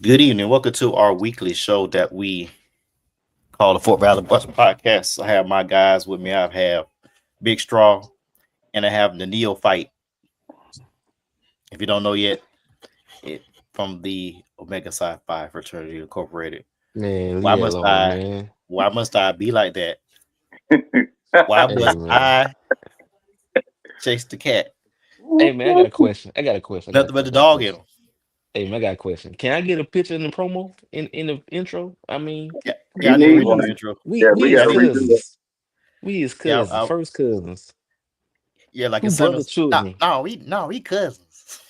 Good evening. Welcome to our weekly show that we call the Fort Valley Bus Podcast. I have my guys with me. I have Big Straw and I have the Neophyte. If you don't know yet, it from the Omega Sci-Fi Fraternity Incorporated. Man, Why leave that must alone, I? man. Why must I be like that? Why Hey, must man. I chase the cat? Hey, man, I got a question. I got a question. I got a Nothing but the question. I got a dog in question. him. Hey, man, I got a question. Can I get a picture in the promo in the intro? I mean, Yeah, come yeah. You I on, need to need redo one. man. the intro. We Yeah, we we Yeah, is I got to need. redo that. cousins. We is Yeah, cousins. First cousins. yeah. Like Two his son brother was. No, children. no, we cousins.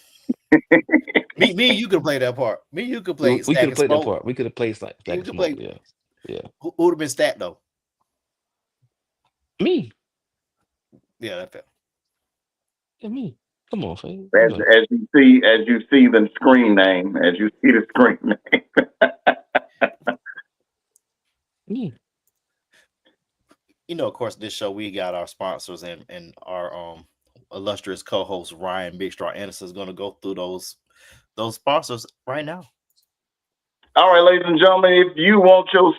Me, you could play that part. Me, you could play We could Stack have and played that Smoke. part. We could have played like Stack You of could Smoke. play. Yeah. Yeah. Who would have been Stack though? Me. Yeah, that felt. Yeah, me. Come on, fam. You As know. as you see the screen name, as you see the screen name. Me. Of course, this show we got our sponsors and our illustrious co-host Ryan Big Straw Anderson is going to go through those sponsors right now. All right, ladies and gentlemen, if you want your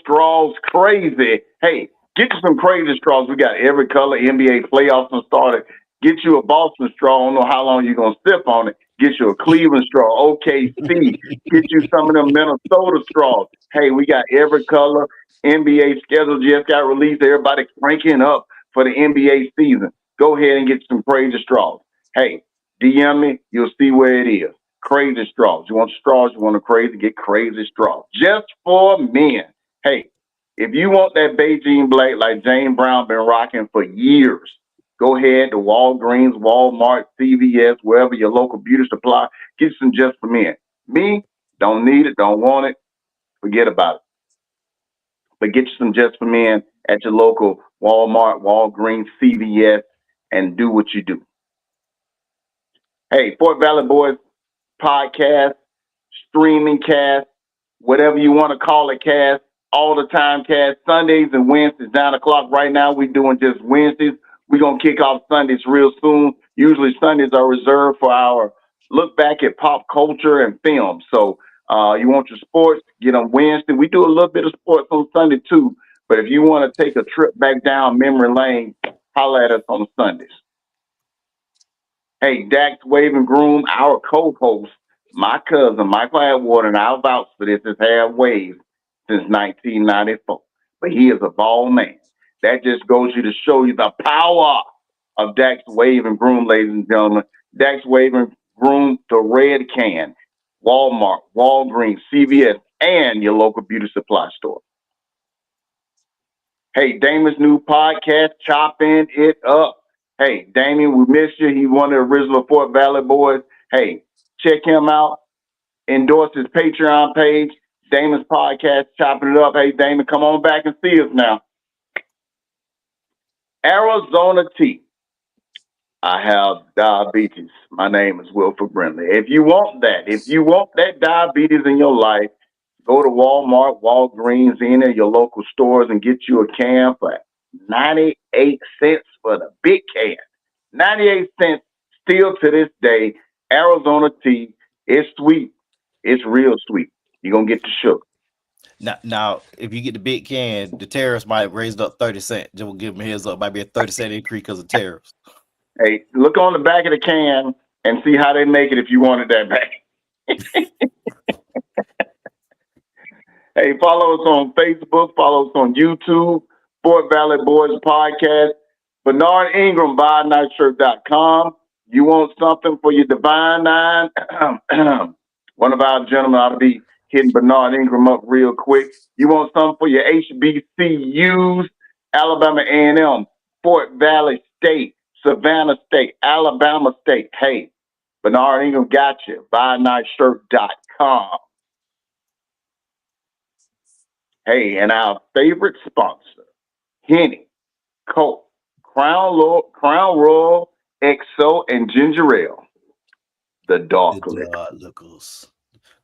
straws crazy, hey, get you some crazy straws. We got every color. NBA playoffs done started. Get you a Boston straw. I don't know how long you're gonna sip on it. Get you a Cleveland straw. OKC. Get you some of them Minnesota straws. Hey, we got every color. NBA schedule just got released. Everybody cranking up for the NBA season. Go ahead and get some crazy straws. Hey, DM me. You'll see where it is. Crazy straws. You want straws, you want a crazy, get crazy straws. Just for men. Hey, if you want that Beijing blade like Jane Brown been rocking for years, go ahead to Walgreens, Walmart, CVS, wherever your local beauty supply, get some just for men. Me, don't need it, don't want it, forget about it. But get you some just for men at your local Walmart, Walgreens, CVS, and do what you do. Hey, Fort Valley Boys podcast, streaming cast, whatever you want to call it, cast, all the time cast, Sundays and Wednesdays, 9 o'clock. Right now, we're doing just Wednesdays. We're going to kick off Sundays real soon. Usually, Sundays are reserved for our look back at pop culture and film. So, you want your sports, get on Wednesday. We do a little bit of sports on Sunday too. But if you want to take a trip back down memory lane, holla at us on Sundays. Hey, Dax Wave and Groom, our co-host, my cousin Michael Atwater, and I'll vouch for this, has had waves since 1994. But he is a ball man. That just goes you to show you the power of Dax Wave and Groom, ladies and gentlemen. Dax Wave and Groom, the red can, Walmart, Walgreens, CVS, and your local beauty supply store. Hey, Damon's new podcast, Chopping It Up. Hey, Damien, we missed you. He's one of the original Fort Valley boys. Hey, check him out. Endorse his Patreon page, Damon's podcast, Chopping It Up. Hey, Damon, come on back and see us now. Arizona Tea. I have diabetes. My name is Wilford Brimley. If you want that diabetes in your life, go to Walmart, Walgreens, any of your local stores and get you a can for 98 cents for the big can. 98 cents still to this day. Arizona tea. It's sweet. It's real sweet. You're going to get the sugar. Now, if you get the big can, the tariffs might raise it up 30 cents. Just will give them a heads up. Might be a 30 cent increase because of tariffs. Hey, look on the back of the can and see how they make it if you wanted that back. Hey, follow us on Facebook, follow us on YouTube, Fort Valley Boys Podcast, Bernard Ingram, buynightshirt.com. You want something for your Divine Nine? One of our gentlemen ought to be hitting Bernard Ingram up real quick. You want something for your HBCUs? Alabama A&M, Fort Valley State, Savannah State, Alabama State. Hey, Bernard Ingram got you. Buynightshirt.com. Hey, and our favorite sponsor, Henny, Coke, Crown Royal, XO, and Ginger Ale, the dark The liquor. Lickles.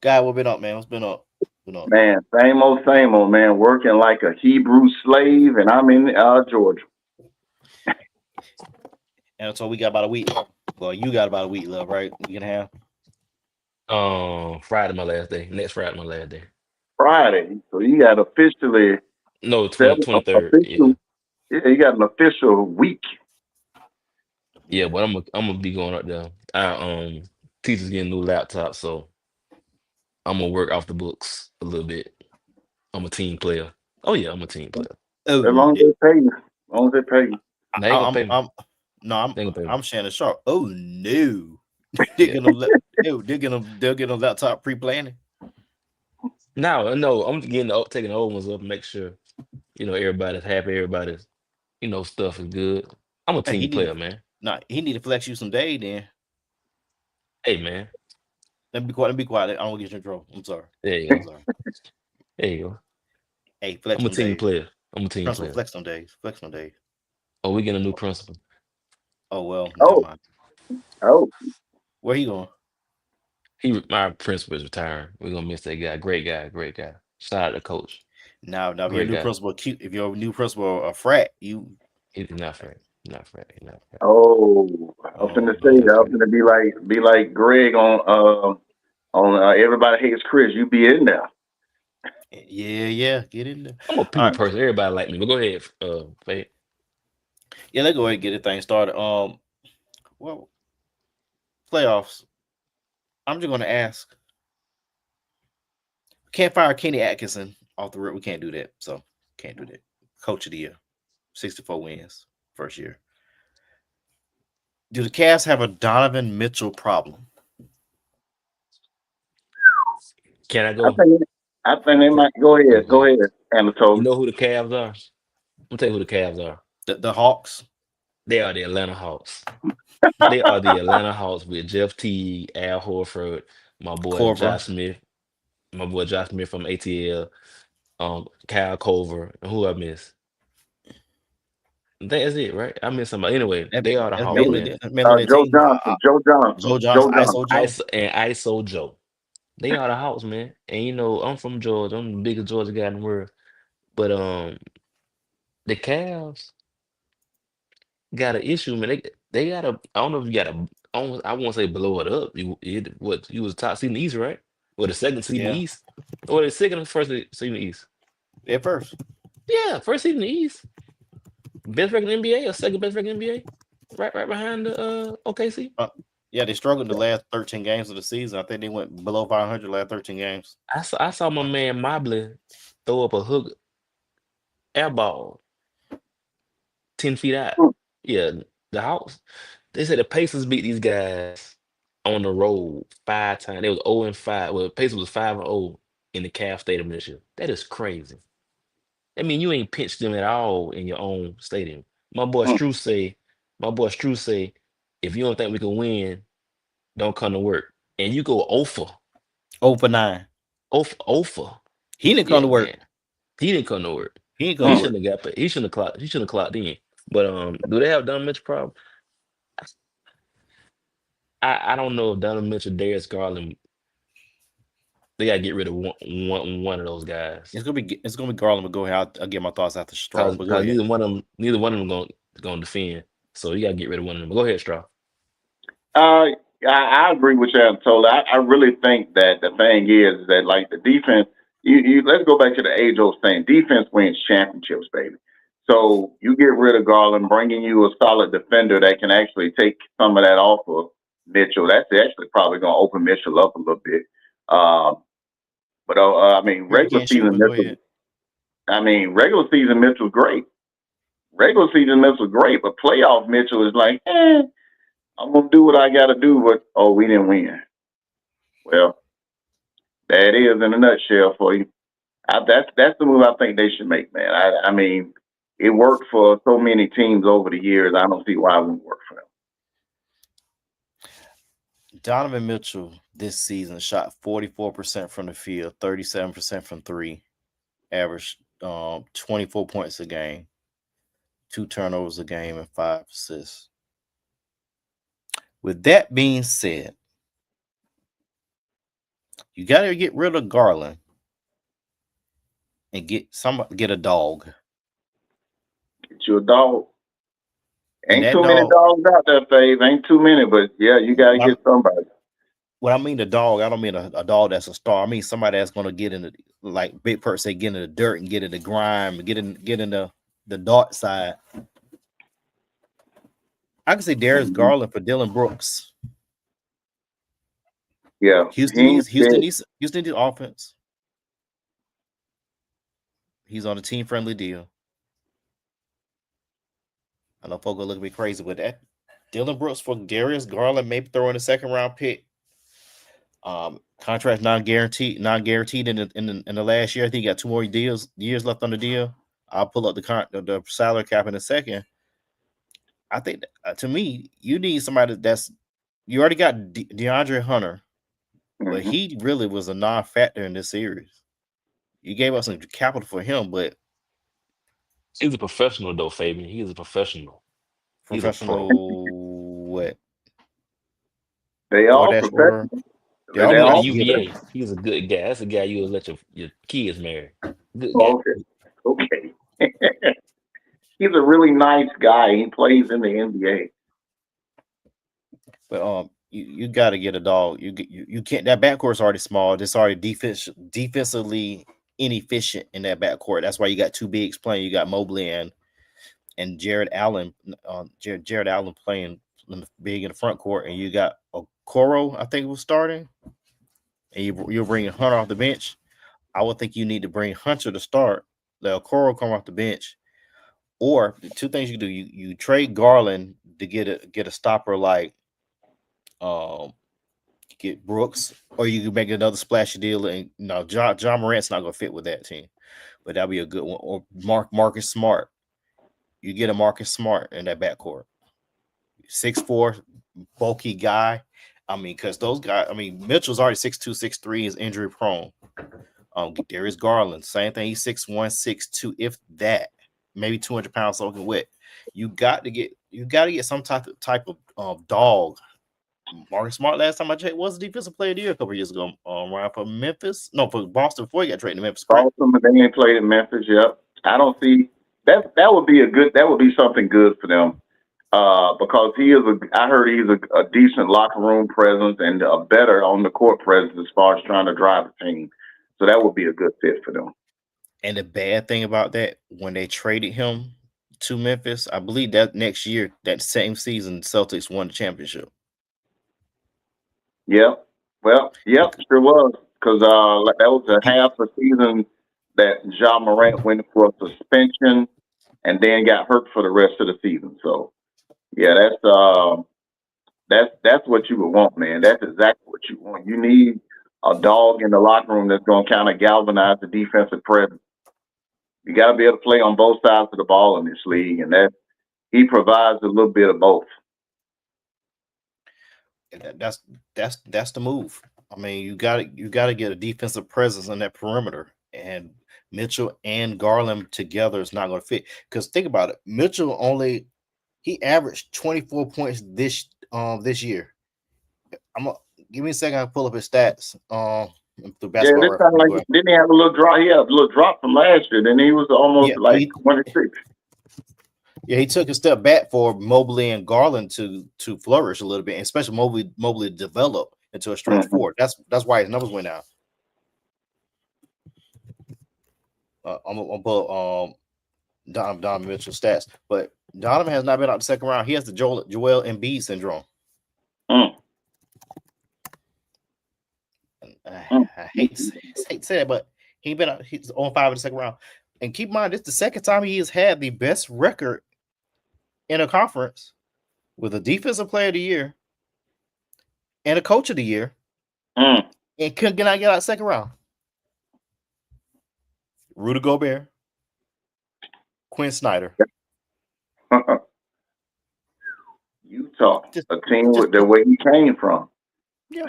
Guy, what been up, man? What's been up? Been up. Man, same old man, working like a Hebrew slave, and I'm in Georgia. And so we got about a week. Well, you got about a week left, right? We can have. Friday my last day. Next Friday my last day. Friday. So you got officially No, 23rd. Yeah. official. Yeah, you got an official week. Yeah, but I'm gonna be going up there. Teacher's getting a new laptop, so I'm gonna work off the books a little bit. I'm a team player. Oh yeah, I'm a team player. Oh As long as no. they pay you. As long as they pay you. They ain't gonna pay me. I'm no, They ain't gonna pay me. I'm Shannon Sharp. Oh no. Yeah. They'll get a laptop pre-planning. No, I'm getting taking the old ones up and make sure, everybody's happy, everybody's, stuff is good. I'm a Hey, team player, man. he need to flex you some day then. Hey man. Let me be quiet. Let me be quiet. I don't want to get you in trouble. I'm sorry. There you I'm go. sorry. There you go. Hey, flex I'm a some team days. player. I'm a team Principal, player. flex some days. Flex some days. Oh, we getting a new principal. Oh well, never Oh, mind. oh. Where he going? My principal is retiring. We're gonna miss that guy. Great guy, great guy. Shout out to coach. Now if your Great new guy. principal cute, if your new principal a frat, you He's not fair. Not fair. Not fair. Oh. I'm oh finna say Lord. that. I'm finna be like Greg on Everybody Hates Chris. You be in there. Yeah, get in there. I'm a All people right. person. Everybody like me. But go ahead, Faye. Yeah, let's go ahead and get this thing started. Well, playoffs. I'm just gonna ask. Can't fire Kenny Atkinson off the rip. We can't do that. So can't do that. Coach of the year, 64 wins first year. Do the Cavs have a Donovan Mitchell problem? Can I I go? think I think they might go Oh, ahead. go Go ahead. ahead, You Anatole. know who the Cavs are? I'm gonna tell you who the Cavs are. The Hawks, They are the Atlanta Hawks. They are the Atlanta Hawks with Jeff Teague, Al Horford, my boy Corver. Josh Smith, from ATL, Kyle Culver, and who I miss. That's it, right? I miss somebody. Anyway, they are the That's Hawks, mainly man. their Joe team. Johnson. Joe Johnson. Joe Johnson, Joe Johnson. ISO Joe. ISO Joe. They are the Hawks, man. And I'm from Georgia. I'm the biggest Georgia guy in the world. But the Cavs got an issue, man. They got a. I don't know if you got a. I won't say blow it up. You was top seed in the East, right? Or the second seed in the Yeah, East, or the second or first seed in the East? at first. Yeah, first seed in the East. Best record in the NBA or second best record in the NBA? Right behind the OKC. Yeah, they struggled in the last 13 games of the season. I think they went below 500 last 13 games. I saw my man Mobley throw up a hook air ball 10 feet out. Hmm. Yeah, the Hawks. They said the Pacers beat these guys on the road 5 times. They was 0-5. Well, the Pacers was 5-0 in the Cavs Stadium this year. That is crazy. I mean, you ain't pinched them at all in your own stadium. My boy Hmm. Struce say, if you don't think we can win, don't come to work. And you go 0 for 0 for 9. 0 for. He didn't come Yeah, to work. man. He didn't come to work. He didn't come He to Hmm. work. shouldn't have got paid. He shouldn't have clocked in. But do they have Donovan Mitchell problem? I don't know if Donovan Mitchell, Darius Garland, they gotta get rid of one of those guys. It's gonna be Garland. But go ahead. I'll get my thoughts after Straw. Cause, But go cause ahead. neither one of them gonna defend. So you gotta get rid of one of them. But go ahead, Straw. Uh, I agree with you, Anatole. I really think that the thing is that like the defense. You let's go back to the age old saying: defense wins championships, baby. So you get rid of Garland, bringing you a solid defender that can actually take some of that off of Mitchell. That's actually probably going to open Mitchell up a little bit. Um, but I mean, Heard you can't shoot, but go ahead. Regular season Mitchell's great. Regular season Mitchell's great, but playoff Mitchell is like, I'm gonna do what I got to do. But we didn't win. Well, that is in a nutshell for you. That's the move I think they should make, man. I mean, it worked for so many teams over the years. I don't see why it wouldn't work for them. Donovan Mitchell this season shot 44% from the field, 37% from three, averaged 24 points a game, 2 turnovers a game, and 5 assists. With that being said, you got to get rid of Garland and get a dog. Get you a dog. And Ain't that too many dog, dogs out there, Fave. Ain't too many, but yeah, you got to my, get somebody. when I mean a dog, I don't mean a dog that's a star. I mean somebody that's gonna get in the, like Big Perk say, get in the dirt and get in the grime, get in the dark side. I can say Darius Mhm. Garland for Dylan Brooks. Yeah, Houston he's needs big. Houston needs offense. He's on a team friendly deal. I know folks are looking at me crazy with that. Dylan Brooks for Darius Garland, maybe throw in a second round pick. Contract non guaranteed in the last year. I think he got 2 more years left on the deal. I'll pull up the salary cap in a second. I think to me, you need somebody that's you already got DeAndre Hunter, but Hmm. he really was a non-factor in this series. You gave up some capital for him, but He's a professional though, Fabian. He is a professional. He's a pro. professional what They all DoorDash order. professional. They He all They worked at need all yeah, but UVA. He's a good guy. That's a guy you would let your kids marry. Good guy. okay. Okay. He's a really nice guy. He plays in the NBA. you got to get a dog. You can't. That backcourt's already small. It's already defensively inefficient in that backcourt. That's why you got two bigs playing. You got Mobley and Jared Allen. Jared Allen playing big in the front court, and you got Okoro. I think it was starting, and you're bringing Hunter off the bench. I would think you need to bring Hunter to start. Let Okoro come off the bench. Or the two things you can do: you trade Garland to get a stopper like um get Brooks, or you can make another splashy deal. And no, John Morant's not gonna fit with that team, but that'll be a good one. Or Marcus Smart, you get a Marcus Smart in that backcourt, 6'4", bulky guy. I mean, because those guys, I mean, Mitchell's already 6'2", 6'3", is injury prone. Darius Garland, same thing. He's 6'1", 6'2", if that, maybe 200 pounds soaking wet. You got to get some type of dog. Marcus Smart, last time I checked, was a defensive player of the year a couple years ago. Right for Memphis, no, for Boston before he got traded to Memphis. Correct? Boston, but they ain't played in Memphis. Yep. I don't see that. That would be a good. That would be something good for them. Because he is a. I heard he's a decent locker room presence and a better on the court presence as far as trying to drive the team. So that would be a good fit for them. And the bad thing about that, when they traded him to Memphis, I believe that next year, that same season, Celtics won the championship. Yep. Well, yep, Bec- sure was. Because that was a He, half a season that John Morant went for a suspension and then got hurt for the rest of the season. So yeah, that's what you would want, man. That's exactly what you want. You need a dog in the locker room that's going to kind of galvanize the defensive presence. You got to be able to play on both sides of the ball in this league, and that he provides a little bit of both. that's the move. I mean, you got to get a defensive presence on that perimeter, and Mitchell and Garland together is not going to fit. Because think about it, Mitchell only he averaged 24 points this year. I'm gonna give me a second. I'll pull up his stats. Through Yeah, basketball this time reference. like Go ahead. didn't he have a little drop? He had a little drop from last year. Then he was almost Yeah, like 26. he took a step back for Mobley and Garland to flourish a little bit, and especially Mobley develop into a stretch Mm-hmm. forward. That's why his numbers went down. I'm gonna pull Donovan Mitchell stats, but Donovan has not been out the second round. He has the Joel Embiid syndrome. Mm, And mm, I mm, hate to say that, but he's on 5 in the second round. And keep in mind, this is the second time he has had the best record in a conference with a defensive player of the year and a coach of the year, mm. and could not get out second round. Rudy Gobert, Quinn Snyder. Utah, Just, a team just with the way he came from. yeah,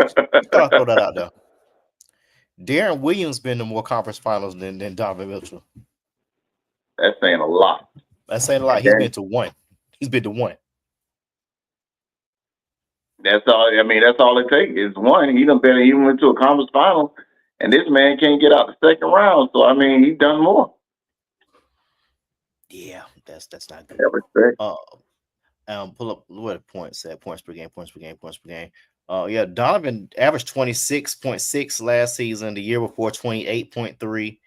just thought I'd throw That's that out there. Darren Williams been to more conference finals than Donovan Mitchell. saying a lot. That's saying a lot. And He's then been to one. He's been to one. that's all. I mean, that's all it takes is one. He done been. He went to a conference final, and this man can't get out the second round. So I mean, he done more. Yeah, that's not good. Yeah, respect. Uh, pull up what points at points per game, points per game, points per game. Yeah, Donovan averaged 26.6 last season. The year before, 28.3.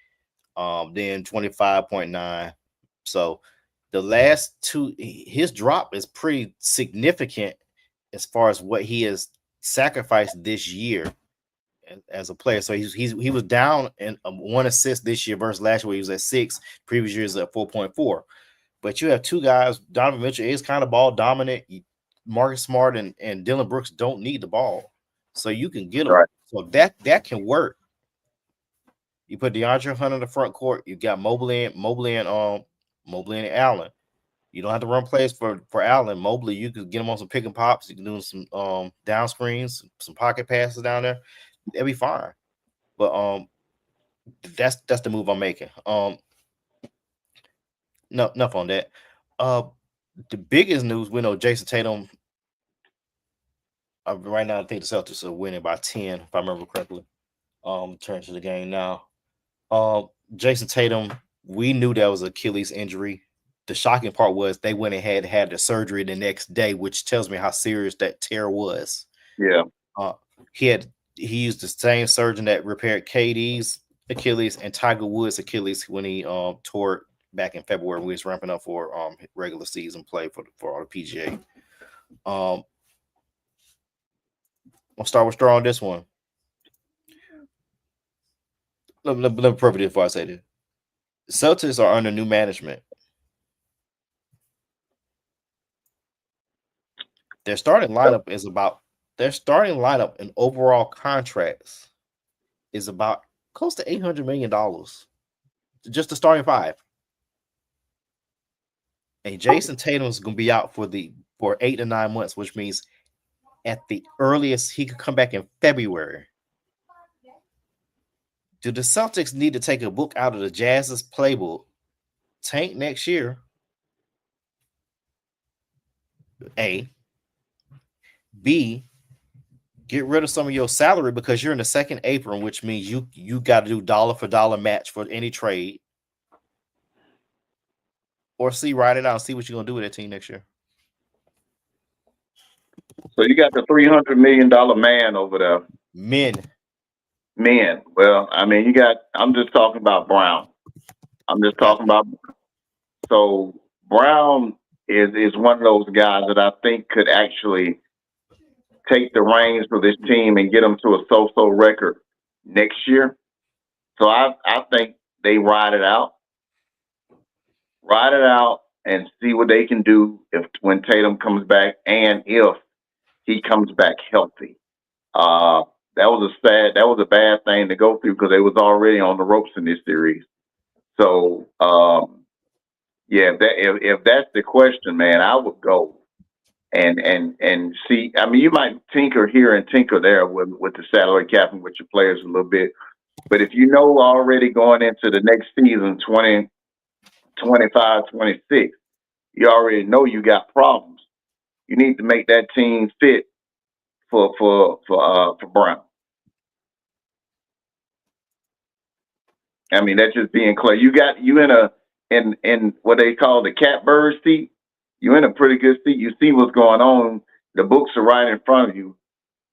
Then 25.9. So the last two, his drop is pretty significant as far as what he has sacrificed this year as a player. So he was down in one assist this year versus last year where he was at 6. Previous years at 4.4. But you have two guys. Donovan Mitchell is kind of ball dominant. Marcus Smart and Dylan Brooks don't need the ball, so you can get them. Right. So that can work. You put DeAndre Hunter in the front court. You got Mobley and Allen. You don't have to run plays for Allen. Mobley, you could get him on some pick and pops. You can do some down screens, some pocket passes down there. That'd be fine. But that's the move I'm making. No, enough on that. Uh, the biggest news we know Jason Tatum. Right now, I think the Celtics are winning by 10, if I remember correctly. Turn to the game now. Jason Tatum, we knew that was Achilles injury. The shocking part was they went ahead and had the surgery the next day, which tells me how serious that tear was. Yeah. Uh, he used the same surgeon that repaired KD's Achilles and Tiger Woods' Achilles when he tore it back in February when he was ramping up for regular season play for all the PGA. I'll start with Straw on this one. Let me perfect it before I say this. The Celtics are under new management. Their starting lineup in overall contracts is about close to $800 million. Just the starting five. And Jason Tatum is going to be out for 8 to 9 months, which means at the earliest he could come back in February. Do the Celtics need to take a book out of the Jazz's playbook, tank next year? A. B. Get rid of some of your salary because you're in the second apron, which means you got to do dollar for dollar match for any trade. Or C, ride it out and see what you're going to do with that team next year. So you got the $300 million man over there. Men. Well, I mean, I'm just talking about Brown. I'm just talking about. So Brown is one of those guys that I think could actually take the reins for this team and get them to a so-so record next year. So I think they ride it out and see what they can do when Tatum comes back and if he comes back healthy. That was a bad thing to go through because they was already on the ropes in this series. So yeah, if that's the question, man, I would go and see. I mean, you might tinker here and tinker there with the salary cap and with your players a little bit, but if you know already going into the next season, 2025, 26, you already know you got problems. You need to make that team fit for Brown. I mean, that's just being clear. You in what they call the catbird seat. You in a pretty good seat. You see what's going on. The books are right in front of you.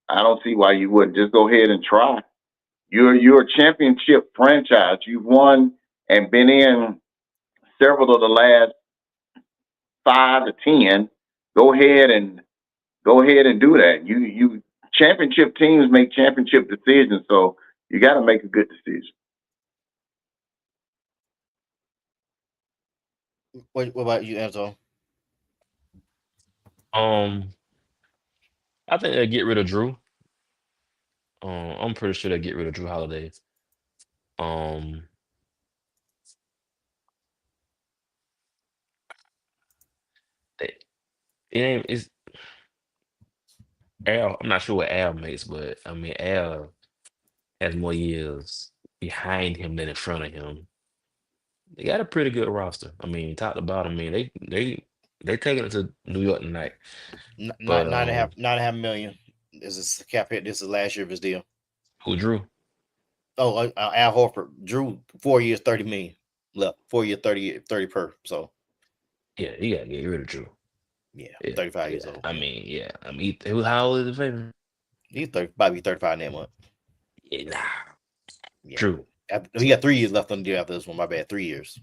I don't see why you wouldn't just go ahead and try. You're a championship franchise. You've won and been in several of the last 5 to 10. Go ahead and do that. You championship teams make championship decisions, so you got to make a good decision. What about you, Anto? I think they'll get rid of Drew. I'm pretty sure they'll get rid of Drew Holiday. Um, they, it ain't it's Al. I'm not sure what Al makes, but I mean Al has more years behind him than in front of him. They got a pretty good roster. I mean, top to bottom. I mean, they taking it to New York tonight. But Nine and a half million. This is cap hit. This is last year of his deal. who Drew? Oh, Al Horford. Drew 4 years, 30 million left. 4 years, 30 per. So Yeah, he got to get rid of Drew. yeah, Yeah, 35 years yeah. old. I mean, yeah. I mean, how old is the favorite? He's 30, probably 35 that month. Yeah, nah, Yeah. true. He got 3 years left on the deal after this one. My bad, 3 years.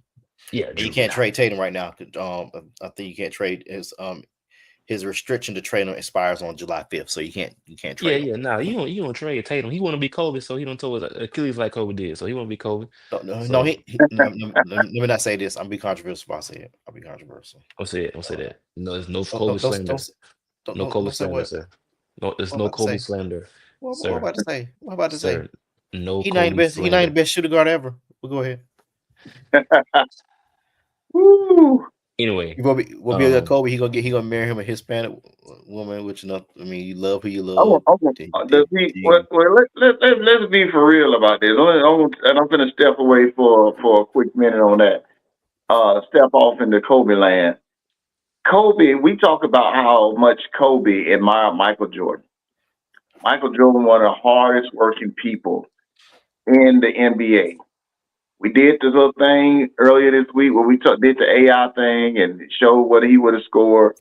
Yeah, And you true. can't Nah. trade Tatum right now. I think you can't trade his restriction to trade him expires on July 5th, so you can't Yeah, trade him. yeah. Nah, you don't trade Tatum. He want to be Kobe, so he don't tell his Achilles like Kobe did. So he want to be Kobe. No, So let me not say this. I'm be controversial if I say it. I'll be controversial. I'll say it. I'll say that. No, there's no Don't Kobe don't don't slander. No don't, Kobe don't say slander, what sir. No, there's I'm no about to Kobe say. slander, What I'm sir. about to say? What I'm about to say? Sir, no He not the Kobe best. He not the slander. best shooting guard ever. But go ahead. Woo. Anyway, Will be a um, Kobe. He gonna marry him a Hispanic woman, which enough. I mean, you love who you Oh, love. oh, does he? Well, let's be for real about this. And I'm gonna step away for a quick minute on that. Step off into Kobe land. Kobe, we talk about how much Kobe admired Michael Jordan. Michael Jordan, one of the hardest working people in the NBA. We did this little thing earlier this week where we did the AI thing and showed what he would have scored.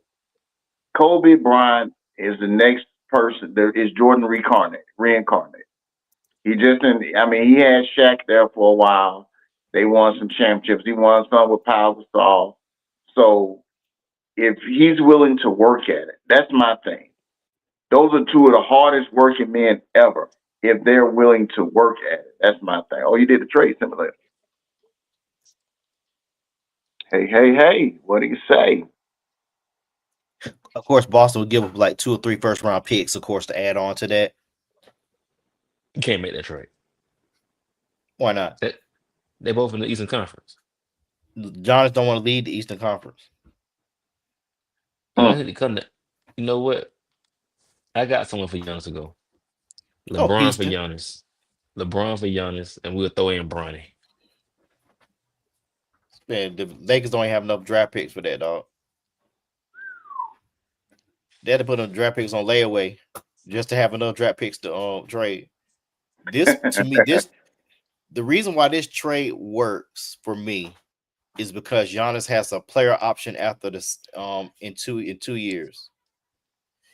Kobe Bryant is the next person. There is Jordan reincarnate. He just didn't. I mean, he had Shaq there for a while. They won some championships. He won some with Pau Gasol. So if he's willing to work at it, that's my thing. Those are two of the hardest working men ever. If they're willing to work at it, that's my thing. Oh, you did the trade simulator. Hey, hey, hey! What do you say? Of course, Boston will give up like 2 or 3 first round picks, of course, to add on to that. you can't make that trade. Why not? That they both in the Eastern Conference. Giannis don't want to lead the Eastern Conference. Giannis need to come. You know what? I got someone for Giannis to go. Oh, LeBron for Houston. Giannis. LeBron for Giannis, and we'll throw in Bronny. Man, the Lakers don't have enough draft picks for that, dog. They had to put them draft picks on layaway just to have enough draft picks to trade. This to me, the reason why this trade works for me is because Giannis has a player option after this in 2 years.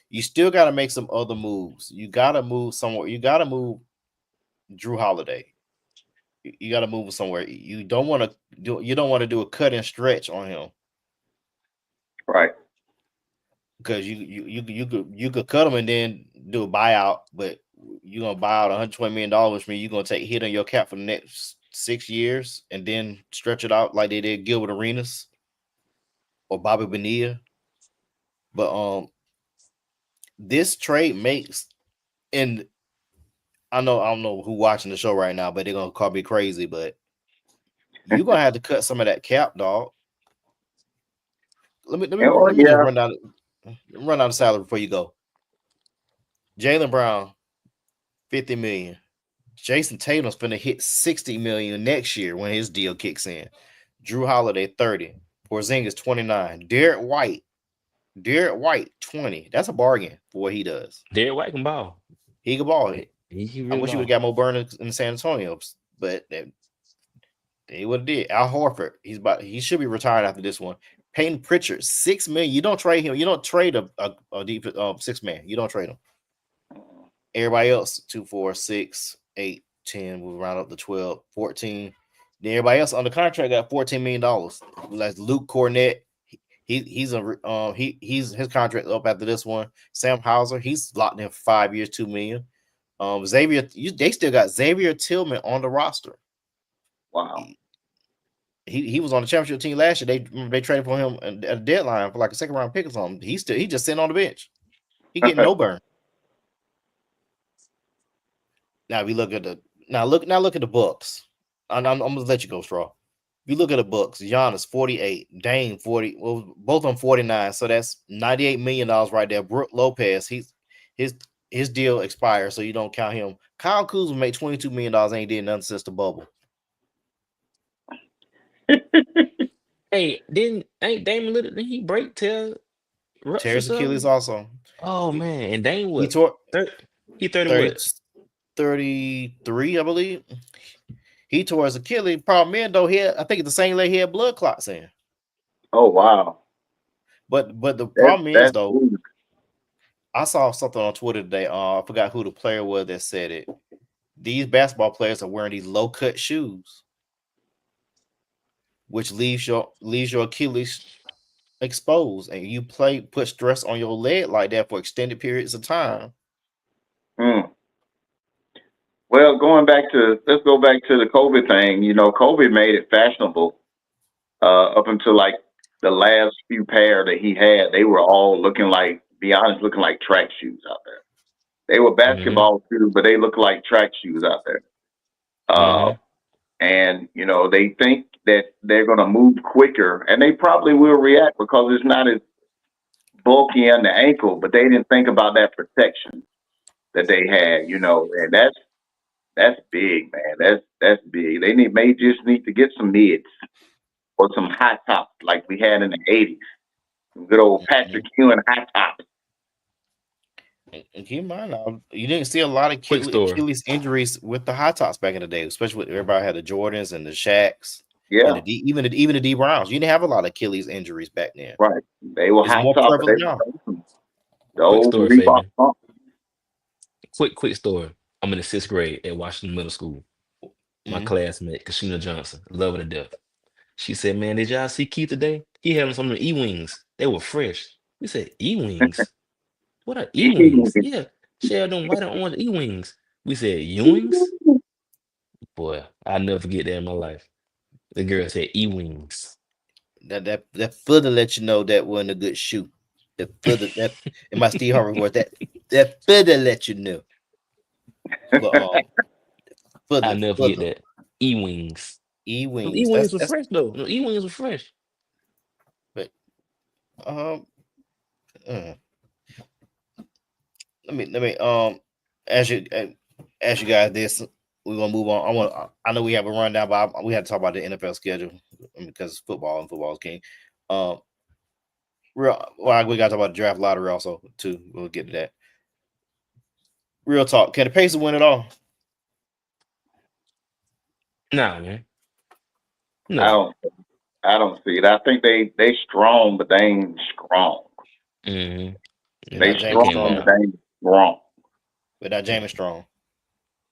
You still got to make some other moves. You got to move somewhere. You got to move Drew Holiday. You got to move somewhere. You don't want to do. You don't want to do a cut and stretch on him Right. because you could cut him and then do a buyout, but you're gonna buy out $120 million, which means you're gonna take a hit on your cap for the next 6 years and then stretch it out like they did Gilbert Arenas or Bobby Bonilla. But this trade makes, and I don't know who watching the show right now, but they're gonna call me crazy, but you're gonna have to cut some of that cap, dog. Oh, Let me just yeah. run out of salary before you go. Jalen Brown, 50 million. Jason Tatum's finna hit 60 million next year when his deal kicks in. Drew Holiday, 30. Porzingis, 29. Derek White, 20. That's a bargain for what he does. Derek White can ball. He can ball. He I really wish he would have ball. got more burners in San Antonio, but they would have did. Al Horford, he should be retired after this one. Peyton Pritchard, 6 million. You don't trade him. You don't trade a deep 6 man. You don't trade him. Everybody else, 2, 4, 6, 8, 10. We'll round up to 12, 14. Then everybody else on the contract got $14 million. Like Luke Cornett, he's his contract up after this one. Sam Hauser, he's locked in for 5 years, $2 million. They still got Xavier Tillman on the roster. Wow. He was on the championship team last year. They traded for him at a deadline for like a second round pick or something. He just sitting on the bench. He getting no burn. Now we look at look at the Bucks. I'm gonna let you go, Straw. If you look at the Bucks, Giannis 48, Dame 40, well, both on 49. So that's $98 million right there. Brook Lopez, his his deal expires, so you don't count him. Kyle Kuzma made $22 million, ain't did nothing since the bubble. Hey, ain't Damon Lillard? Did he break tail rupture Terrence Achilles something? also. Oh man, and Dame He what? tore 30, he 30 30, what? 33, I believe. He tore his Achilles. Problem is, though, I think it's the same leg he had blood clots in. Oh, wow. But the problem is, That's though, huge. I saw something on Twitter today. I forgot who the player was that said it. These basketball players are wearing these low cut shoes, which leaves your Achilles exposed, and you put stress on your leg like that for extended periods of time. Mm. Well, let's go back to the COVID thing. You know, COVID made it fashionable up until like the last few pair that he had. They were all be honest, looking like track shoes out there. They were Mm-hmm. basketball shoes, but they look like track shoes out there. Uh, Mm-hmm. and you know, they think that they're going to move quicker, and they probably will react because it's not as bulky on the ankle. But they didn't think about that protection that they had. You know, and that's big, man. That's big. May just need to get some mids or some high tops like we had in the '80s. Some good old Patrick Mhm. Ewing high tops. And keep in mind, now, you didn't see a lot of Quick story. Achilles injuries with the high tops back in the day, especially with everybody had the Jordans and the Shaqs and Yeah, even the D Browns. You didn't have a lot of Achilles injuries back then. right. They were It's high more top, but they prevalent now. were the Quick old story, Reebok Fabian. pump. Quick story. I'm in the 6th grade at Washington Middle School. My Mm-hmm. classmate, Kashina Johnson, love her to death. She said, "Man, did y'all see Keith today? He having some of the E-wings. They were fresh." We said, "E-wings? What are E-wings?" Yeah, she had them white and orange E-wings. We said, "Ewings?" Boy, I'll never forget that in my life. The girl said E-wings. That further let you know that wasn't a good shoe. That further that in my Steve Harvey voice, that further let you know. But I'll further never forget further that. E-wings. E Them wings. E-wings were That's fresh though. No, E-wings were fresh. but um uh, let me as you as you guys this we're gonna move on. I know we have a rundown, but we had to talk about the NFL schedule because football and football is king. Um we gotta talk about the draft lottery also too. We'll get to that. Real talk. Can the Pacers win it all? Nah, man. I No. don't I don't see it. I think they strong, but they ain't strong. Mm-hmm. They're They not Nah, they James strong, can't win but Strong. now. they ain't strong. They're not James Mm. Strong.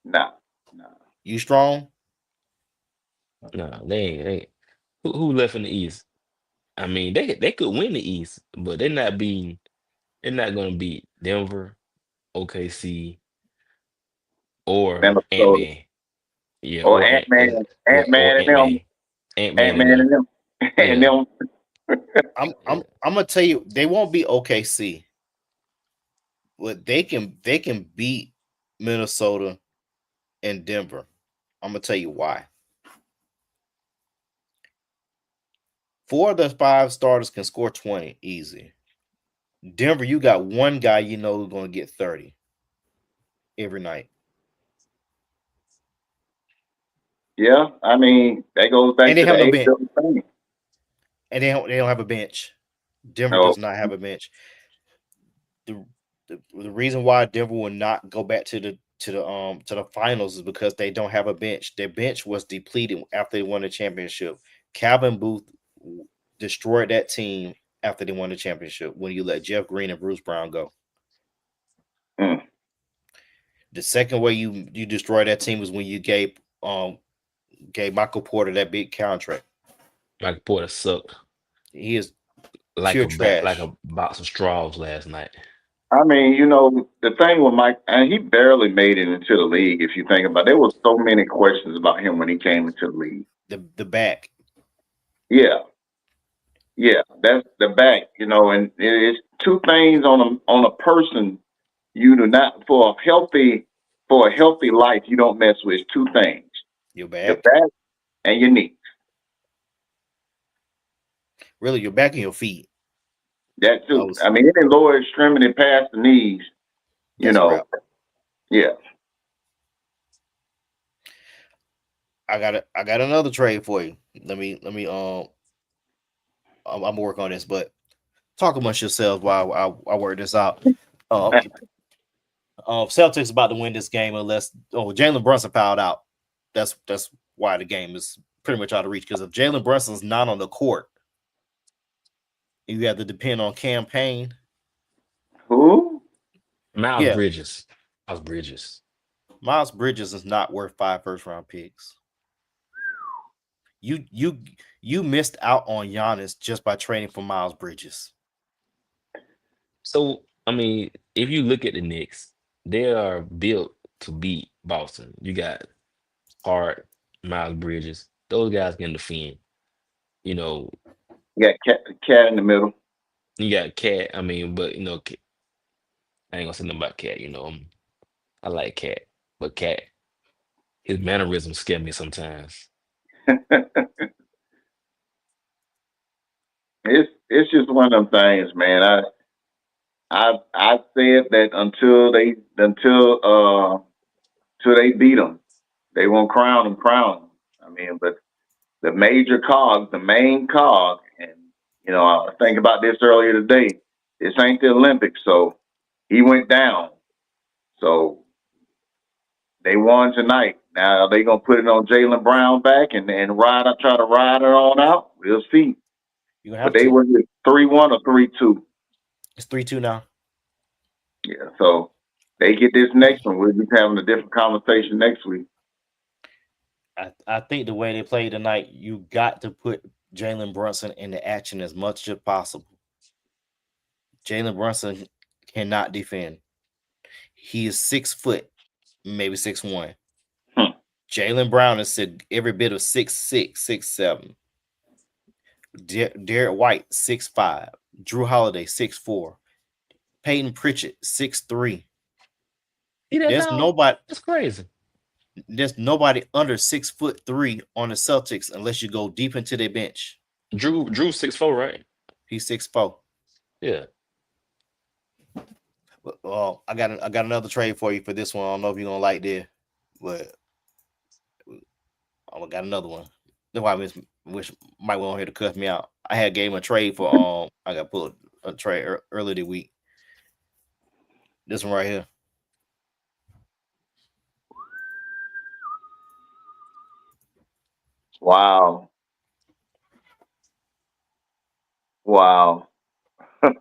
No, no. You strong? Nah, they ain't. Who left in the East? I mean, they could win the East, but they're not gonna beat Denver, OKC, or Minnesota. Ant-Man. Yeah, Or Ant Man, Ant or Man and them, Ant-Man. Ant-Man Ant and Man them. and them, and Yeah, them. yeah. I'm gonna tell you they won't be OKC, but they can beat Minnesota and Denver. I'm gonna tell you why. 4 of the 5 starters can score 20 easy. Denver, you got one guy you know who's gonna get 30 every night, Yeah, I mean that goes and back they to the have no age bench, of the thing. and they don't have a bench. Denver No, does not have a bench. The reason why Denver will not go back to the finals is because they don't have a bench. Their bench was depleted after they won the championship. Calvin Booth destroyed that team after they won the championship when you let Jeff Green and Bruce Brown go. mm, The second way you destroy that team was when you gave Michael Porter that big contract. Michael Porter sucked He is like pure like trash. a box of straws last night. I mean, you know, the thing with Mike, and he barely made it into the league. If you think about, it, there was so many questions about him when he came into the league. The back. Yeah, yeah, that's the back. You know, and it's two things on a person. You do not for a healthy life. You don't mess with two things: Your your back. back and your knee. Really, your back and your feet. That I too. was I mean, any lower extremity past the knees. You That's a know, wrap. yeah. I got another trade for you. Let me I'm gonna work on this, but talk amongst yourselves while I work this out. Um, Celtics about to win this game unless Jalen Brunson fouled out. That's why the game is pretty much out of reach. Because if Jalen Brunson's not on the court, you have to depend on campaign. Who? Miles Yeah, Bridges. Miles Bridges. Miles Bridges is not worth 5 first-round picks. You you you missed out on Giannis just by trading for Miles Bridges. So I mean, if you look at the Knicks, they are built to beat Boston. You got Hart, Miles Bridges. Those guys can defend. You know, You got cat in the middle. you got Cat. I mean, but I ain't gonna say nothing about Cat. I like Cat, but Cat, his mannerisms scare me sometimes. It's just one of them things, man. I said that until they beat them, they won't crown them. I mean, but the major cog, the main cog, and I was thinking about this earlier today. This ain't the Olympics, so he went down. So they won tonight. Now they gonna put it on Jalen Brown back and try to ride it on out. We'll see. You gonna But have they to. were 3-1 or 3-2. It's 3-2 now. Yeah. So they get this next one. We'll be having a different conversation next week. I think the way they played tonight, you got to put Jalen Brunson into action as much as possible. Jalen Brunson cannot defend. He is 6 foot, maybe 6'1". Hmm. Jalen Brown is every bit of 6'6", 6'7". Derek White 6'5". Drew Holiday 6'4". Peyton Pritchett 6'3". See that There's dog? nobody. That's crazy. There's nobody under 6'3" on the Celtics unless you go deep into their bench. Drew 6'4", right? He's 6'4". Yeah. I got another trade for you for this one. I don't know if you're gonna like this, but I got another one. That's why wish Mike went on here to cut me out. I had gave him a trade for I got put a trade earlier this week. This one right here. Wow. Wow. I'm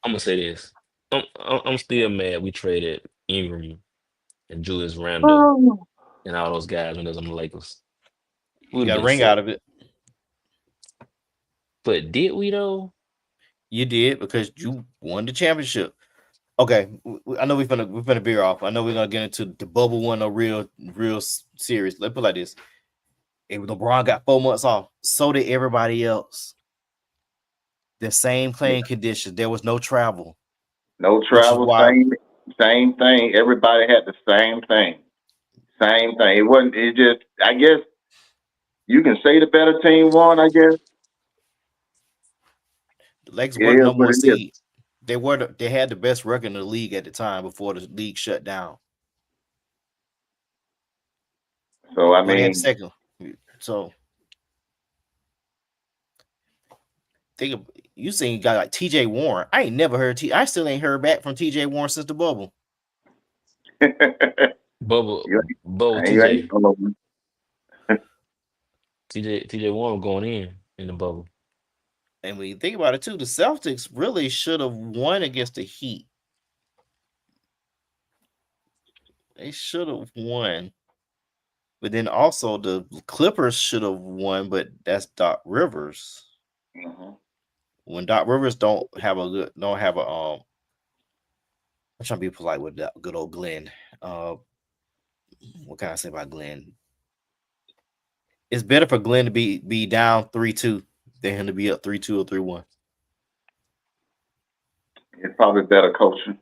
gonna say this. I'm still mad we traded Ingram and Julius Randle and all those guys when they was on the Lakers. You Would have got a been ring out set. of it. But did we though? You did because you won the championship. Okay, I know we're finna veer off. I know we're gonna get into the bubble one, a real serious. Let's put it like this: if LeBron got 4 months off, so did everybody else. The same playing conditions. There was no travel, No which is travel, why same thing. Everybody had the same thing. Same thing. It wasn't. It just. I guess you can say the better team won. I guess the Lakers it were the is number what one it is. seed. They had the best record in the league at the time before the league shut down. So I Well, they had the mean, second. So you seen a guy like T.J. Warren. I ain't never heard I still ain't heard back from T.J. Warren since the bubble. you Bubble you ain't TJ. gonna know. TJ Warren going in the bubble. And when you think about it too, the Celtics really should have won against the Heat. They should have won. But then also the Clippers should have won, but that's Doc Rivers. Mhm. When Doc Rivers don't have a I'm trying to be polite with that good old Glenn. What can I say about Glenn? It's better for Glenn to be down 3-2 than him to be up 3-2 or 3-1. It's probably better coaching.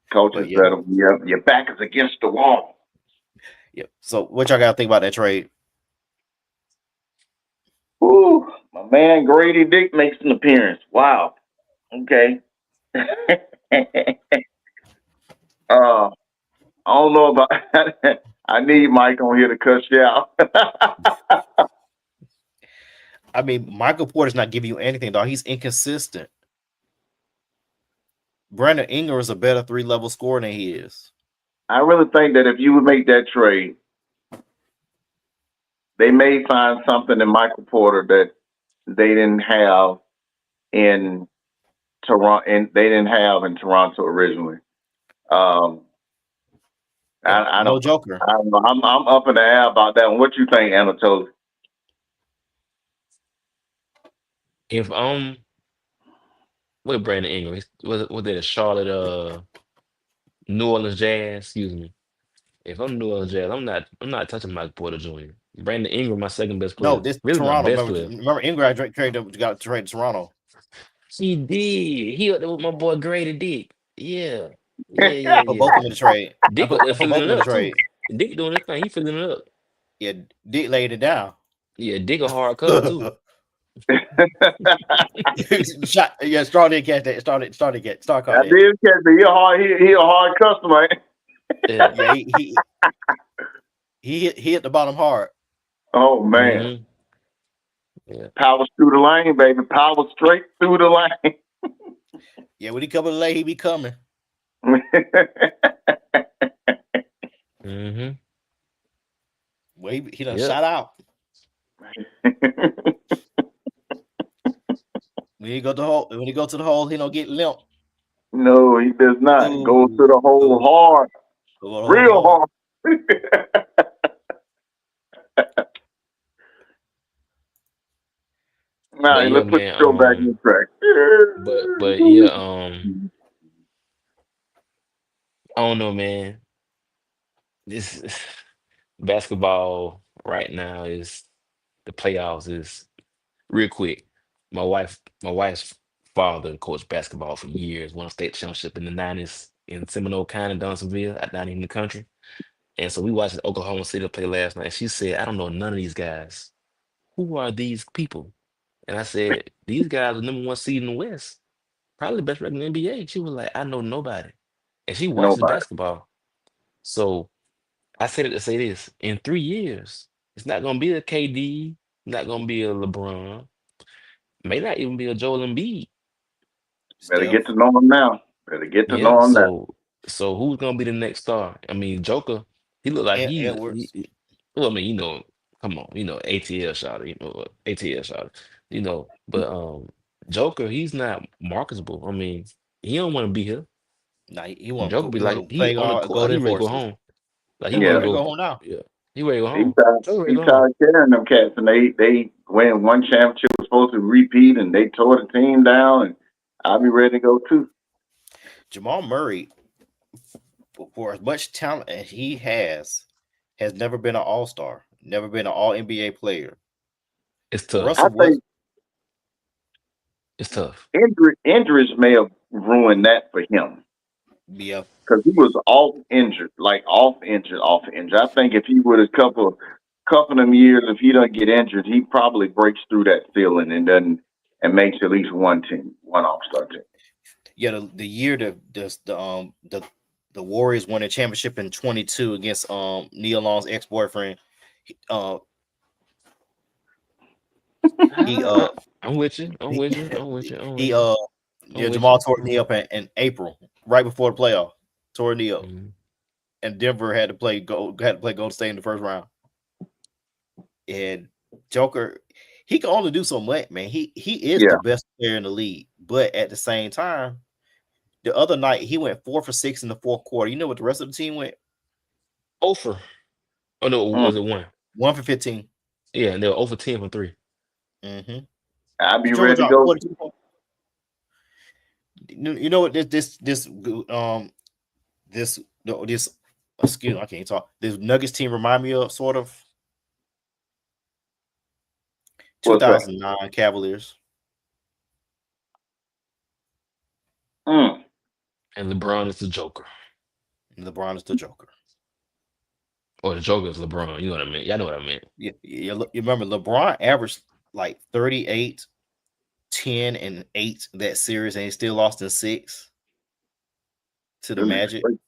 But Coaching's yeah, better. Your back is against the wall. yeah. So what y'all gotta think about that trade? Ooh, my man Grady Dick makes an appearance. Wow. Okay. I don't know about. I need Mike on here to cuss you out. I mean, Michael Porter's not giving you anything, dog. He's inconsistent. Brandon Ingram is a better 3-level scorer than he is. I really think that if you would make that trade, they may find something in Michael Porter that they didn't have in Toronto, and they didn't have in Toronto originally. Um, Yeah, I no don't know. Joker. I don't know. I'm up in the air about that one. What you think, Anatoly? If with Brandon Ingram, was it a Charlotte New Orleans Jazz? Excuse me. If I'm New Orleans Jazz, I'm not touching Mike Porter Jr. Brandon Ingram, my second best No, player, this really my Toronto. best Remember, player. remember Ingram got traded to Toronto. He did. He up there with my boy Grady Dick. Yeah, yeah, yeah, I put both yeah. of them in the trade. Dick up there I put filling both of it them in the up too. trade. Dick doing this thing. He filling it up. Yeah, Dick laid it down. Yeah, Dick a hard cutter too. Shot. Yeah, Straw didn't catch that. Star I caught that. did catch it. He a hard customer. Yeah. Yeah, he hit the bottom hard. Oh man, Mm-hmm. Yeah. power through the lane, baby. Power straight through the lane. Yeah, when he come to the lane, he be coming. Mm-hmm. Well, he done Yep. shot out. When he go to the hole, he don't get limp. No, he does not. He goes to Ooh, the hole go hard, go to the hole real hard. hard. All But right, yeah, let's put the man. show back on track. But yeah, I don't know, man. This basketball right now is the playoffs is real quick. My wife's father coached basketball for years, won a state championship in the 90s in Seminole County, Duncanville, down in the country. And so we watched Oklahoma City play last night. She said, I don't know none of these guys. Who are these people? And I said, these guys are number one seed in the West, probably the best record in the NBA. She was like, I know nobody. And she watches Nobody. basketball. So I said it to say this: in 3 years, it's not gonna be a KD, not gonna be a LeBron, may not even be a Joel Embiid. Better get Steph to know him now. Better get to Yeah, know him now. so who's gonna be the next star? I mean, Joker, he looked like and he, Edwards. well, I mean, come on, ATL shot, ATL shot, but Joker, he's not marketable. I mean, he don't want to be here. Nah, Joker be he want like to he play on the guard, court, like he golden ready to go forces. home. Like he He want to Yeah, ready to go, go home now. yeah, he ready to go he home. tired. Joker ready He to go home. tired carrying them cats, and they win one championship was supposed to repeat, and they tore the team down. And I'll be ready to go too. Jamal Murray, for as much talent as he has never been an All Star, never been an All NBA player. It's I tough. Russell think West, It's tough. injuries may have ruined that for him yeah, because he was off injured. I think if he would have couple of them years, if he doesn't get injured, he probably breaks through that ceiling and doesn't and makes at least one team, one All Star team. yeah. The year the Warriors won a championship in 22 against Neil Long's ex boyfriend. Uh, he I, I'm with you. I'm he with you. I'm with you. I'm he with you. I'm yeah, with Jamal you. tore knee up in April, right before the playoff. Tore knee up, Mhm. and Denver had to play Golden State in the first round. And Joker, he can only do so much, man. He is the Yeah, best player in the league, but at the same time, the other night he went 4 for 6 in the fourth quarter. You know what the rest of the team went? Over. Oh no, mm. was it one? 1 for 15. Yeah, and they were over 10 from three. Mm-hmm. I'll be Joker ready to dropped go. 42 points. You know what this this excuse me, I can't talk. This Nuggets team remind me of sort of What's that? 2009 Cavaliers. Mm. And LeBron is the Joker. LeBron is the Joker. Or the Joker is LeBron. You know what I mean? Y'all know what I meant. You remember LeBron averaged like 38, 10, and 8 that series, and he still lost in 6 to the Goodness Magic. gracious.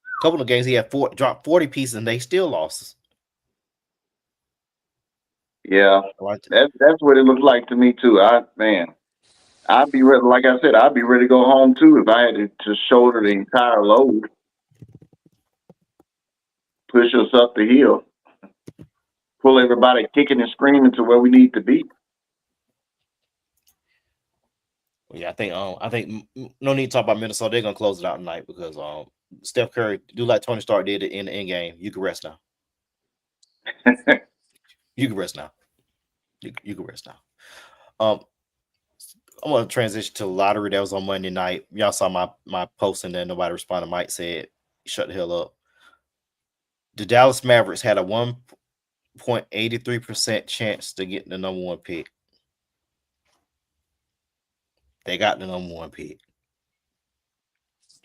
A couple of games he had dropped 40 pieces, and they still lost. Yeah, Right. that's what it looks like to me too. I'd be ready. Like I said, I'd be ready to go home too if I had to shoulder the entire load. push us up the hill, pull everybody kicking and screaming to where we need to be. Yeah, I think no need to talk about Minnesota. They're gonna close it out tonight because Steph Curry do like Tony Stark did in the end game. You can rest now. You can rest now. You can rest now. Um, I want to transition to the lottery that was on Monday night. Y'all saw my post and then nobody responded. Mike said, "Shut the hell up." The Dallas Mavericks had a 1.83% chance to get the number one pick. They got the number one pick.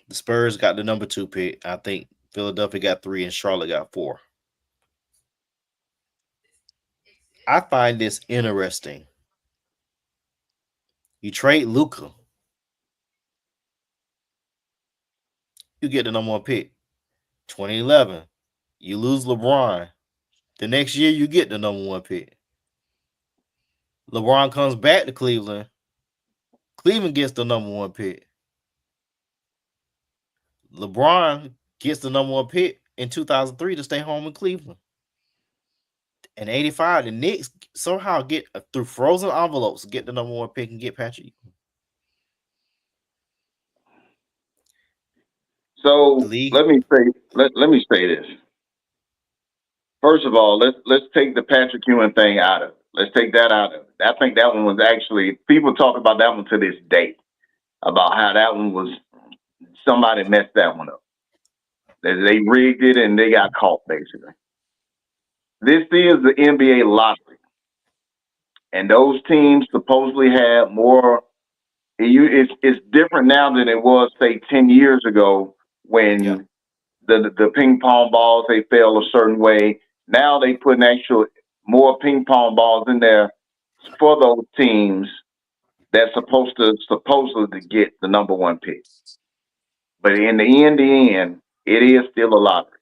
The Spurs got the number two pick. I think Philadelphia got three and Charlotte got four. I find this interesting. You trade Luca, you get the number one pick. 2011, you lose LeBron. The next year, you get the number one pick. LeBron comes back to Cleveland. Cleveland gets the number one pick. LeBron gets the number one pick in 2003 to stay home in Cleveland. In 85, the Knicks somehow get through frozen envelopes, get the number one pick and get Patrick. The So league, let me say this. First of all, let's take the Patrick Ewing thing out of it. Let's take that out of it. I think that one was actually people talk about that one to this day about how that one was somebody messed that one up. They rigged it and they got caught basically. This is the NBA lottery, and those teams supposedly have more. It's different now than it was say 10 years ago yeah. when the ping pong balls they fell a certain way. Now they put an actual more ping pong balls in there for those teams that's supposedly to get the number one pick. But in the end, it is still a lottery.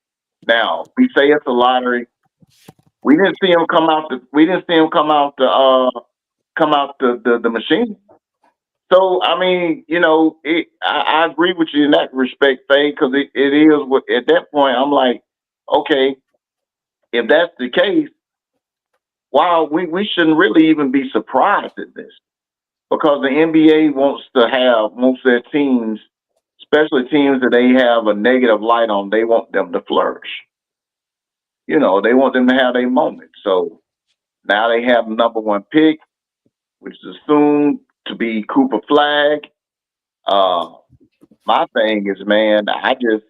Now we say it's a lottery. We didn't see him come out. We didn't see him come out the machine. So I mean, I agree with you in that respect, Faye, because it is what at that point I'm like, okay, if that's the case, wow, we shouldn't really even be surprised at this because the NBA wants to have most of their teams, especially teams that they have a negative light on, they want them to flourish. They want them to have their moment. So now they have the number one pick, which is assumed to be Cooper Flag. Uh, my thing is, man, I just,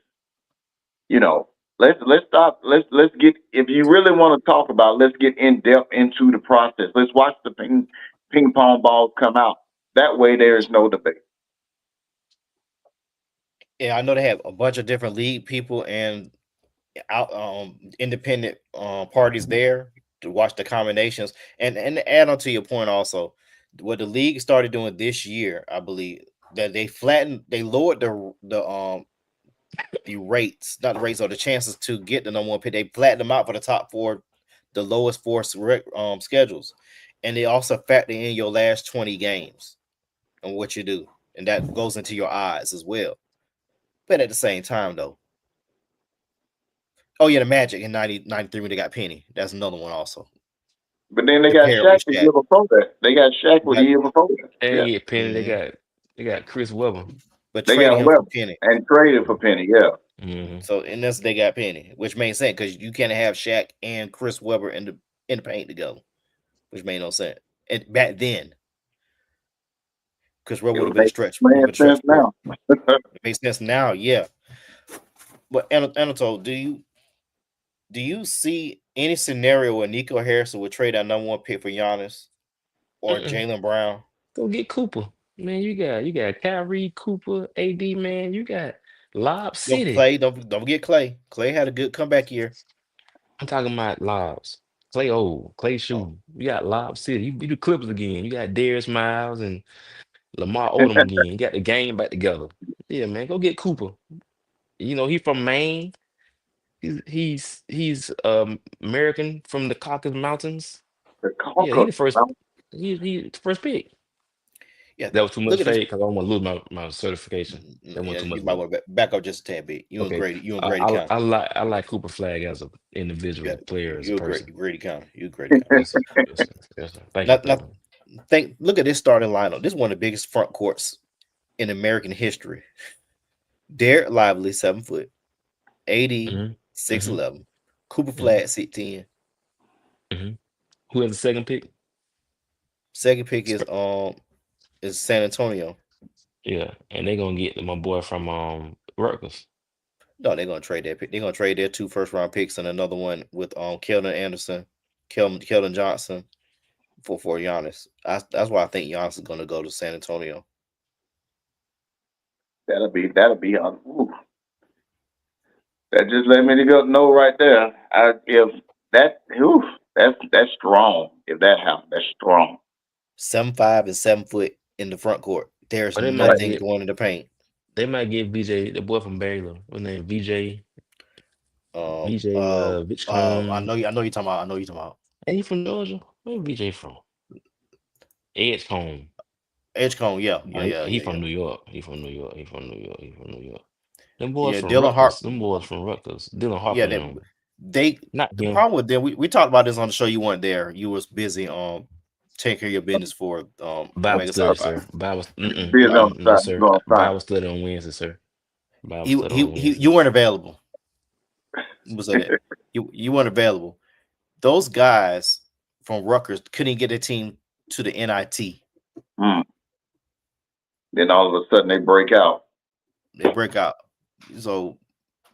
you know, let's stop. Let's get. If you really want to talk about, let's get in depth into the process. Let's watch the ping pong balls come out. That way, there is no debate. Yeah, I know they have a bunch of different league people and out independent parties there to watch the combinations. And to add on to your point also, what the league started doing this year, I believe, that they lowered the rates, not the rates or the chances to get the number one pick. They flattened them out for the top four, the lowest four schedules. And they also factor in your last 20 games and what you do. And that goes into your odds as well. But at the same time, though, oh yeah, the Magic in 93 when they got Penny. That's another one also. But then they got Compared Shaq with the Shaq. year before that. They got Shaq with the But, year before that. They Yeah, ain't get Penny. They mhm. got Chris Webber. But they trading got him for Webber Penny. and traded for Penny. Yeah, Hmm. So in this they got Penny, which made sense because you can't have Shaq and Chris Webber in the paint together, which made no sense. And back then, Chris Webber it would would have been a make stretch, would have man been a stretch sense four. now. It makes sense now, yeah. But Anatole, do you see any scenario where Nico Harrison would trade that number one pick for Giannis or Mm-mm. Jalen Brown? Go get Cooper. Man, you got Kyrie, Cooper, AD, man. You got Lob Don't City. Clay, don't forget Clay. Clay had a good comeback year. I'm talking about Lobs. Clay old, Clay Oh, shoe. You got Lob City. You do Clippers again. You got Darius Miles and Lamar Odom again. You got the game back together. Yeah, man. Go get Cooper. He from Maine. He's American from the Caucasus Mountains. The Yeah, he Caucus. the first. He the first pick. Yeah, That was too much look at this. fade because I don't want to lose my certification. That went Yeah, too you much might weight. want to back up just a tad bit. Okay. You and Grady County. I like Cooper Flag as an individual Yeah, player, as a you a person. Grady County. You a Grady County. Yes, sir. Yes, sir. Yes, sir. Thank you, Not brother. look at this starting lineup. This is one of the biggest front courts in American history. Derek Lively, 7 foot, AD, Mm-hmm. six Mm-hmm. eleven, Cooper Mm-hmm. Flag, 6'10". Mm-hmm. Who has the second pick? Second pick Spur- is San Antonio. Yeah, and they're gonna get my boy from Rutgers. No, they're gonna trade that pick. They're gonna trade their 2 first-round picks and another one with Keldon Anderson, Keldon Johnson for Giannis. That's why I think Giannis is gonna go to San Antonio. That'll be ooh, that just let me go know right there. If that ooh, that's strong. If that happens, that's strong. 7'5" and 7 foot in the front court. There's Or they might Right. nothing get going in the paint. VJ, the boy from Baylor. His name VJ Vichcom. I know you're talking about. I know you're talking about Ain't he from Georgia? Where VJ from? Edgecombe. Edgecombe. Yeah, Oh, yeah, yeah, he yeah, yeah. from New York. He from New York. He from New York. He from New York. Them boys Yeah, from Dylan Harp. Rutgers. Them boys from Rutgers. Dylan Yeah, Harper and them. they Not the him. problem with them. We talked about this on the show. You weren't there. You was busy taking care of your business for the Bible Wagon study, Side Pod. sir. Bible. Being on the No, side, you sir. go on side. Bible study on Wednesday, sir. Bible study on You Wednesday. weren't available. We'll say that you weren't available. Those guys from Rutgers couldn't get their team to the NIT. Hmm. Then all of a sudden they break out. They break out. So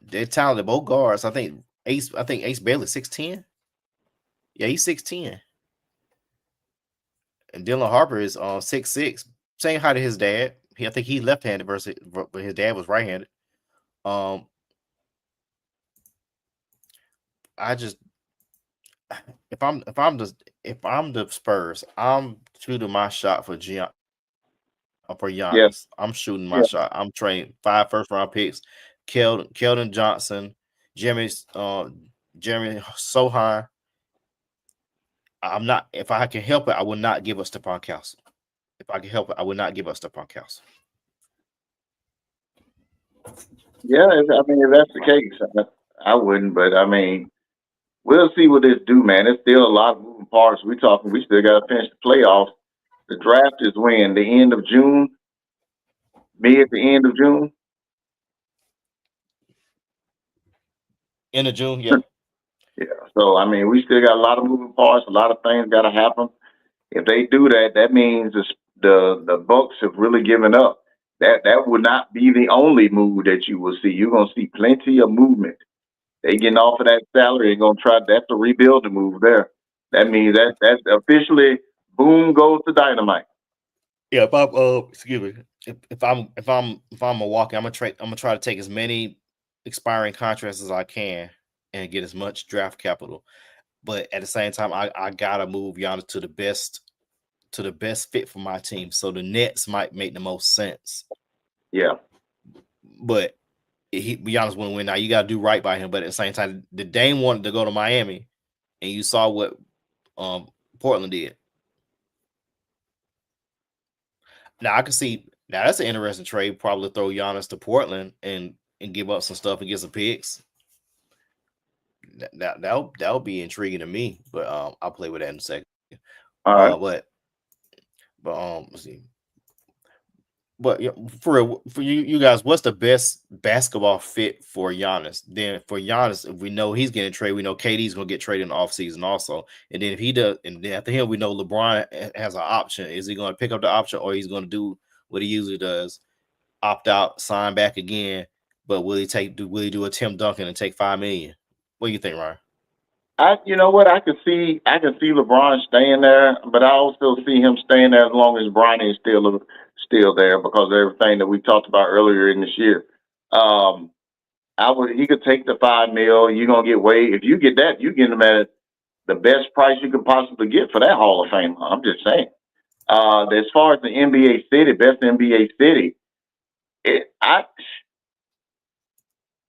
they're talented. Both guards. I think Ace Bailey 6'10". Yeah, he's 6'10". And Dylan Harper is 6'6". Same height as his dad. I think he's left-handed but his dad was right-handed. Um, I just if I'm the Spurs, I'm shooting my shot for Yeah, Giannis. I'm shooting my yeah. shot. I'm trading 5 first-round picks. Keldon Johnson, Jeremy Jeremy Sohan. I'm not. If I can help it, I will not give up Stephon Castle. If I can help it, I will not give up Stephon Castle. Yeah, I mean, if that's the case, I wouldn't. But I mean, we'll see what this do, man. There's still a lot of moving parts. We still got to finish the playoffs. The draft is when the end of June, mid to end of June. End of June, yeah. Yeah. So I mean, we still got a lot of moving parts. A lot of things got to happen. If they do that, that means the Bucks have really given up. That would not be the only move that you will see. You're gonna see plenty of movement. They getting off of that salary. They're gonna try. That's a rebuilding move there. That means that's officially boom goes to dynamite. Yeah, if I'm excuse me, if I'm Milwaukee, I'm gonna try to take as many expiring contracts as I can and get as much draft capital. But at the same time, I gotta move Giannis to the best fit for my team. So the Nets might make the most sense. Yeah. But Giannis wouldn't win. Now you gotta do right by him. But at the same time, the Dame wanted to go to Miami, and you saw what Portland did. Now I can see now that's an interesting trade. Probably throw Giannis to Portland and give up some stuff and get some picks. That'll be intriguing to me. But I'll play with that in a second. All right. But let's see. But yeah, for you guys, what's the best basketball fit for Giannis? Then for Giannis, if we know he's getting traded, we know KD's gonna get traded in the offseason also. And then if he does, and then after him, we know LeBron has an option. Is he gonna pick up the option or he's gonna do what he usually does? Opt out, sign back again. But will he do a Tim Duncan and take $5 million? What do you think, Ryan? You know what? I can see LeBron staying there, but I also see him staying there as long as Bronny is still there because of everything that we talked about earlier in this year. Um, he could take the 5 mil. You're gonna get way if you get that, you get him at the best price you could possibly get for that Hall of Fame. I'm just saying. As far as the NBA city, best NBA city, I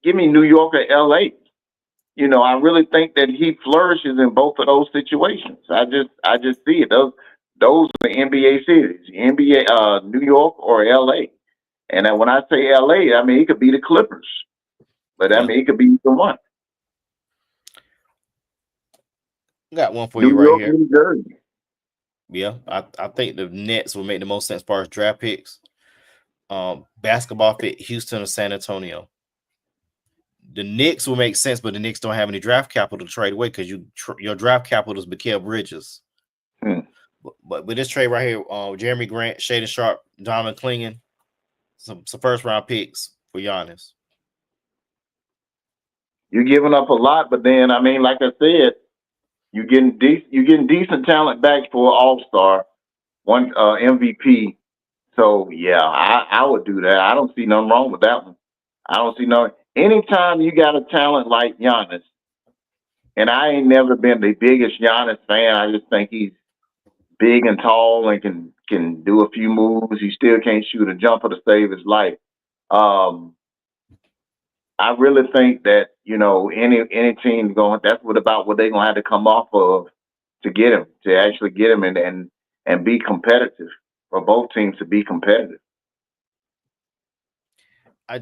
give me New York or LA. I really think that he flourishes in both of those situations. I just see it. those are NBA cities, NBA, New York or LA. And when I say LA, I mean it could be the Clippers, but I Yeah. mean it could be either one. Got one for New you right York, here. New Jersey. Yeah, I think the Nets will make the most sense as far as draft picks. Basketball fit Houston or San Antonio. The Knicks will make sense, but the Knicks don't have any draft capital to trade away because your draft capital is Mikal Bridges. Hmm. But with this trade right here, Jeremy Grant, Shaden Sharp, Donovan Clingan, some first round picks for Giannis. You're giving up a lot, but then I mean, like I said, you're getting decent talent back for an All Star, one MVP. So yeah, I would do that. I don't see nothing wrong with that one. I don't see no. Anytime you got a talent like Giannis, and I ain't never been the biggest Giannis fan. I just think he's big and tall and can do a few moves. He still can't shoot a jumper to save his life. Um, I really think that any team going. That's what they're gonna have to come off of to get him, to actually get him and be competitive for both teams to be competitive. I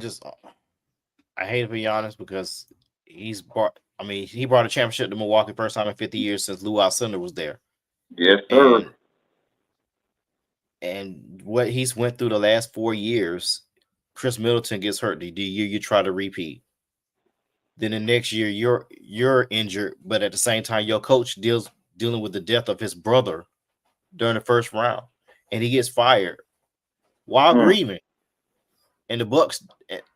hate to be honest because he brought a championship to Milwaukee first time in 50 years since Lou Alcindor was there. Yes, sir. And what he's went through the last 4 years, Chris Middleton gets hurt the year you try to repeat. Then the next year you're injured, but at the same time your coach dealing with the death of his brother during the first round, and he gets fired while grieving. And the Bucks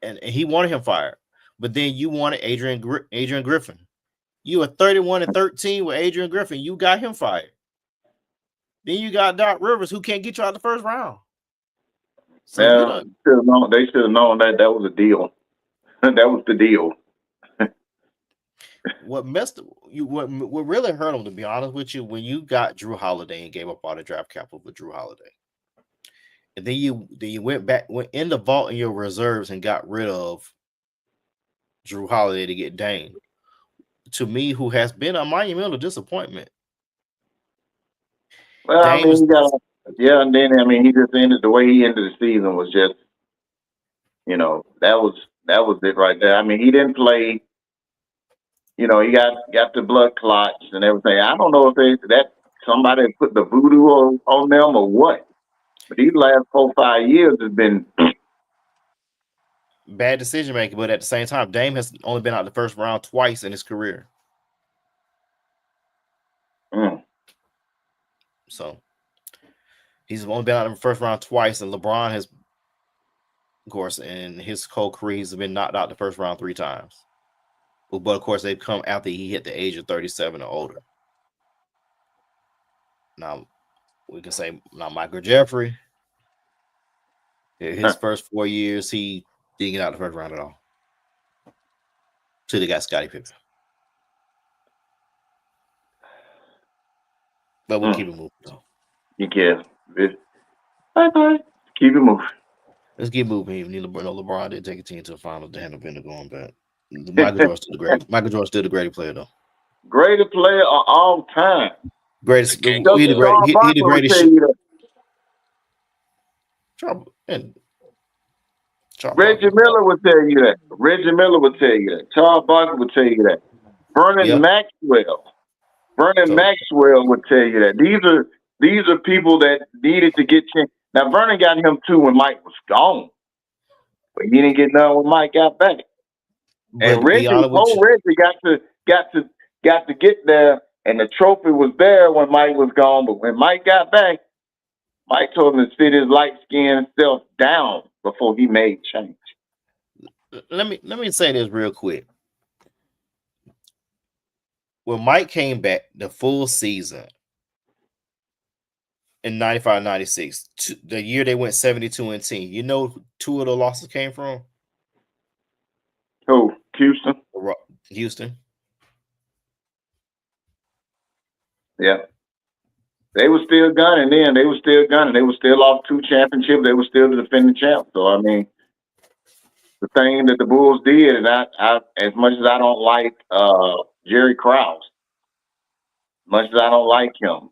and he wanted him fired, but then you wanted Adrian Griffin. You were 31-13 with Adrian Griffin. You got him fired. Then you got Doc Rivers, who can't get you out the first round. So you know they should have known that was a deal. That was the deal. What really hurt them, to be honest with you, when you got Drew Holiday and gave up all the draft capital for Drew Holiday, and then you went in the vault in your reserves and got rid of Drew Holiday to get Dame. To me, who has been a monumental disappointment. Well, Dame I mean, and then I mean, he just ended the way he ended the season was just, that was it right there. I mean, he didn't play. He got the blood clots and everything. I don't know if that somebody put the voodoo on them or what. But these last 4-5 years has been bad decision making. But at the same time, Dame has only been out the first round twice in his career. So he's only been out in the first round twice, and LeBron has, of course, in his whole career, he's been knocked out the first round 3 times. But of course, they've come after he hit the age of 37 or older. Now, we can say Michael Jeffrey. His first 4 years, he didn't get out the first round at all. Till they got Scottie Pippen. But we'll keep it moving, though. You can. Bye. Keep it moving. Let's keep moving. Even LeBron didn't take a team to the finals to handle Bender going back. Michael Jordan still the great. Michael Jordan still the greatest player, though. Greatest player of all time. Greatest. He the greatest. Reggie Miller would tell you that. Reggie Miller would tell you that. Charles Barkley would tell you that. Vernon Maxwell would tell you that. These are people that needed to get changed. Now Vernon got him too when Mike was gone, but he didn't get none when Mike got back. And Reggie got to get there, and the trophy was there when Mike was gone. But when Mike got back, Mike told him to sit his light skinned self down before he made change. Let me say this real quick. When Mike came back the full season in 95-96, the year they went 72-10, you know who 2 of the losses came from? Who? Houston? Houston. Yeah. They were still gunning then. They were still gunning. They were still off 2 championships. They were still the defending champ. So, I mean, the thing that the Bulls did, and I as much as I don't like Jerry Krause, much as I don't like him,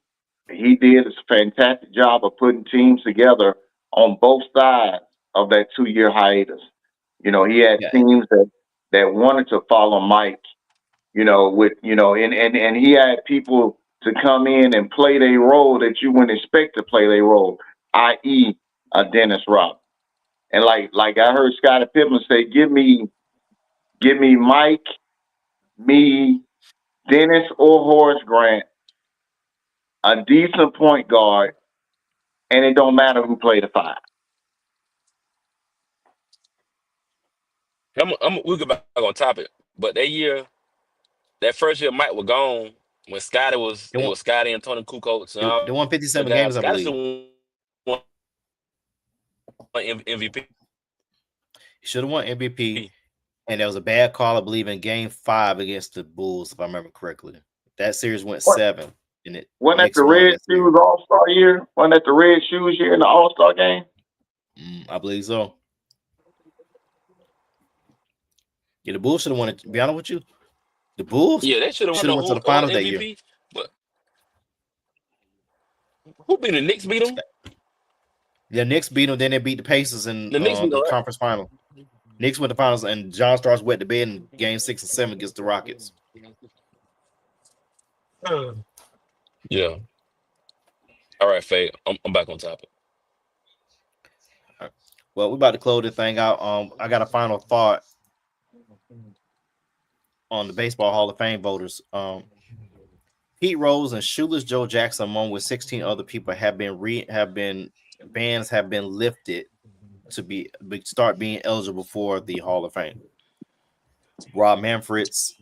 He did a fantastic job of putting teams together on both sides of that 2 year hiatus. He had Yeah, teams that wanted to follow Mike, with and he had people to come in and play their role that you wouldn't expect to play their role, i.e., a Dennis Rodman. And like I heard Scottie Pippen say, give me Mike, me, Dennis or Horace Grant, a decent point guard, and it don't matter who played the five. We'll get back on topic. But that first year Mike was gone when they it won. was Scotty and Tony Kukoc and all They the won guys. 57 Scotty games, should I have believe. won MVP. He should have won MVP. And there was a bad call, I believe, in Game 5 against the Bulls, if I remember correctly. That series went What 7, and it wasn't that Knicks the won Red that series. Shoes All Star year? Wasn't that the Red Shoes year in the All Star game? I believe so. Yeah, the Bulls should have won it. To be honest with you, the Bulls Yeah, they should have should have won went to the won finals that year. MVP. But who beat the Knicks? Beat them. The Knicks beat them, then they beat the Pacers in The Knicks beat them, the conference final. Knicks went to finals, and John Starks wet the bed in Game 6 and 7 against the Rockets. right? Yeah. All right, Faye. I'm back on topic. Well, we're about to close this thing out. I got a final thought on the Baseball Hall of Fame voters. Pete Rose and Shoeless Joe Jackson, along with 16 other people, bans have been lifted to start being eligible for the Hall of Fame. Rob Manfred's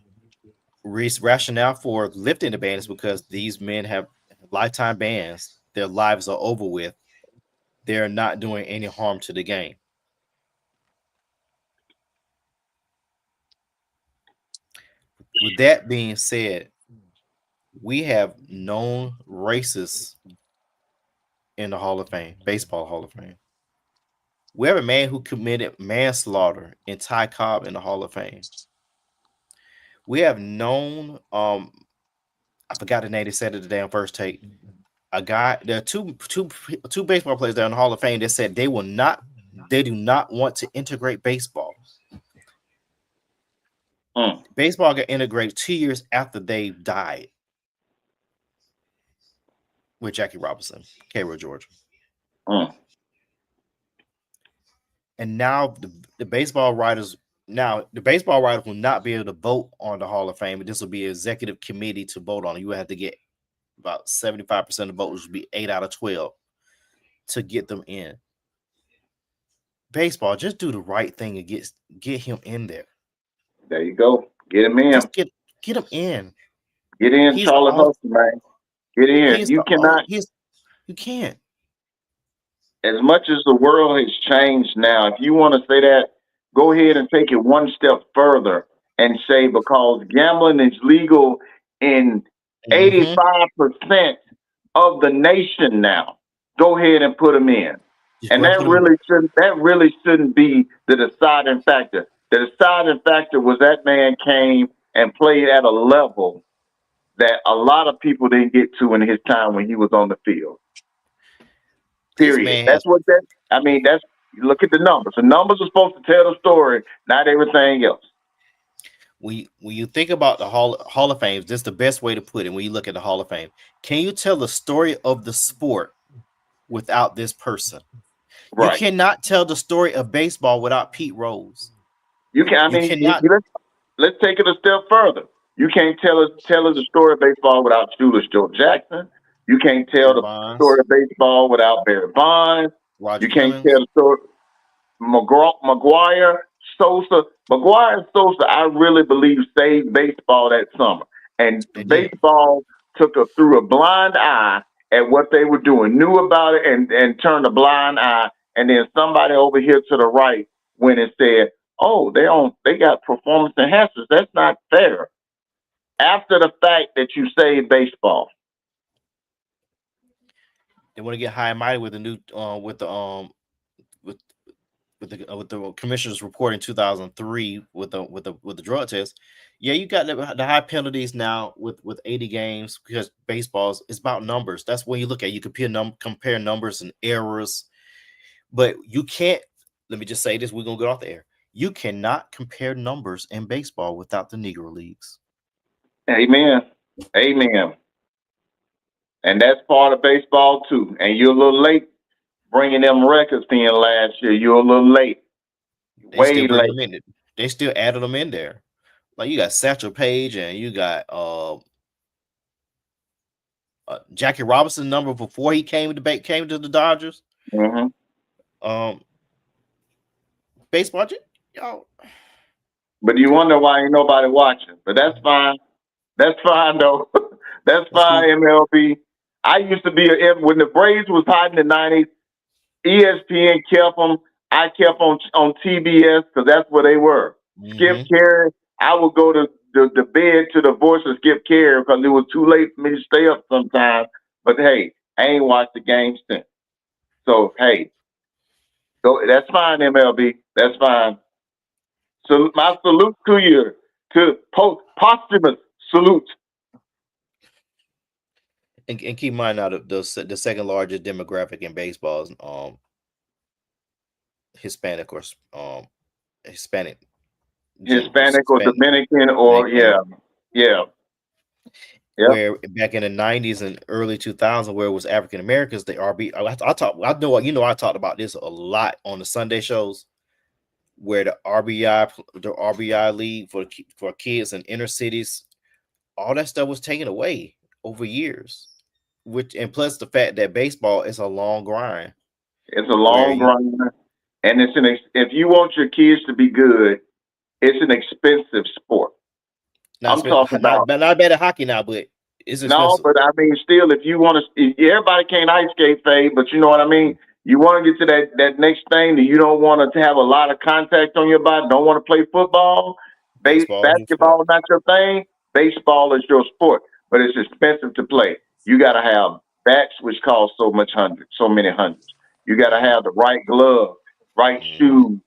rationale for lifting the ban is because these men have lifetime bans. Their lives are over with. They're not doing any harm to the game. With that being said, we have known racists in the Hall of Fame, Baseball Hall of Fame. We have a man who committed manslaughter in Ty Cobb in the Hall of Fame. We have known, I forgot the name they said it today on First Take. A guy, there are two baseball players that are in the Hall of Fame that said they do not want to integrate baseball. Baseball got integrated 2 years after they died with Jackie Robinson, Cairo, Georgia. And now the baseball writers will not be able to vote on the Hall of Fame, but this will be an executive committee to vote on it. You will have to get about 75% of the votes, which would be 8 out of 12, to get them in. Baseball, just do the right thing and get him in there. There you go. Get him in. Just get him in. Get in, He's Charlie Hustle, man. Get in. You cannot. You can't. As much as the world has changed now, if you want to say that, go ahead and take it one step further and say because gambling is legal in 85% of the nation now. Go ahead and put them in. And that really shouldn't be the deciding factor. The deciding factor was that man came and played at a level that a lot of people didn't get to in his time when he was on the field. Period. That's what that. I mean, that's look at the numbers. The numbers are supposed to tell the story, not everything else. When you think about the Hall of Fame, this is the best way to put it. When you look at the Hall of Fame, can you tell the story of the sport without this person? Right. You cannot tell the story of baseball without Pete Rose. You can. I mean, let's take it a step further. You can't tell us the story of baseball without Shoeless Joe Jackson. You can't tell the story of baseball without Barry Bonds. Roger you can't Clemens. tell the story McGuire, Sosa. McGuire and Sosa, I really believe, saved baseball that summer. And baseball took through a blind eye at what they were doing, knew about it, and turned a blind eye. And then somebody over here to the right went and said, "Oh, they got performance enhancers. That's not fair." After the fact that you saved baseball, they want to get high and mighty with the new with with the commissioner's report in 2003 with the drug test. Yeah, you got the high penalties now with 80 games because baseball's it's about numbers. That's when you look at you compare numbers and errors, but you can't. Let me just say this: we're gonna get off the air. You cannot compare numbers in baseball without the Negro leagues. Amen. Amen. And that's part of baseball too. And you're a little late bringing them records in last year. You're a little late, They still way bring late. them in. They still added them in there. Like you got Satchel Paige and you got Jackie Robinson number before he came to the Dodgers. Hmm. Um, baseball, y'all. But you wonder why ain't nobody watching. But that's fine. That's fine though. That's That's fine. cool. MLB. I used to be when the Braves was hot in the '90s. ESPN kept them. I kept on TBS because that's where they were. Skip Hmm. Carey. I would go to the bed to the voice of Skip Carey because it was too late for me to stay up sometimes. But hey, I ain't watched the game since. So hey, so that's fine, MLB. That's fine. So my salute to you, to posthumous salute. And keep in mind now the second largest demographic in baseball is Hispanic or Hispanic Hispanic or Hispanic. Dominican or Yeah. yeah, yep. Where back in the 90s and early 2000s, where it was African Americans, the RB. I know I talked about this a lot on the Sunday shows, where the RBI league for kids in inner cities, all that stuff was taken away over years. Which and plus the fact that baseball is a long grind, It's a where long you grind, and if you want your kids to be good, it's an expensive sport. not I'm spend talking about not bad at hockey now, but it's no, expensive. but I mean, still, if you want to, everybody can't ice skate, fade, but you know what I mean. You want to get to that next thing that you don't want to have a lot of contact on your body. Don't want to play football, Baseball is your sport. basketball, not your thing. Baseball is your sport, but it's expensive to play. You got to have bats, which cost so many hundreds. You got to Hmm. have the right glove, right Hmm. shoes,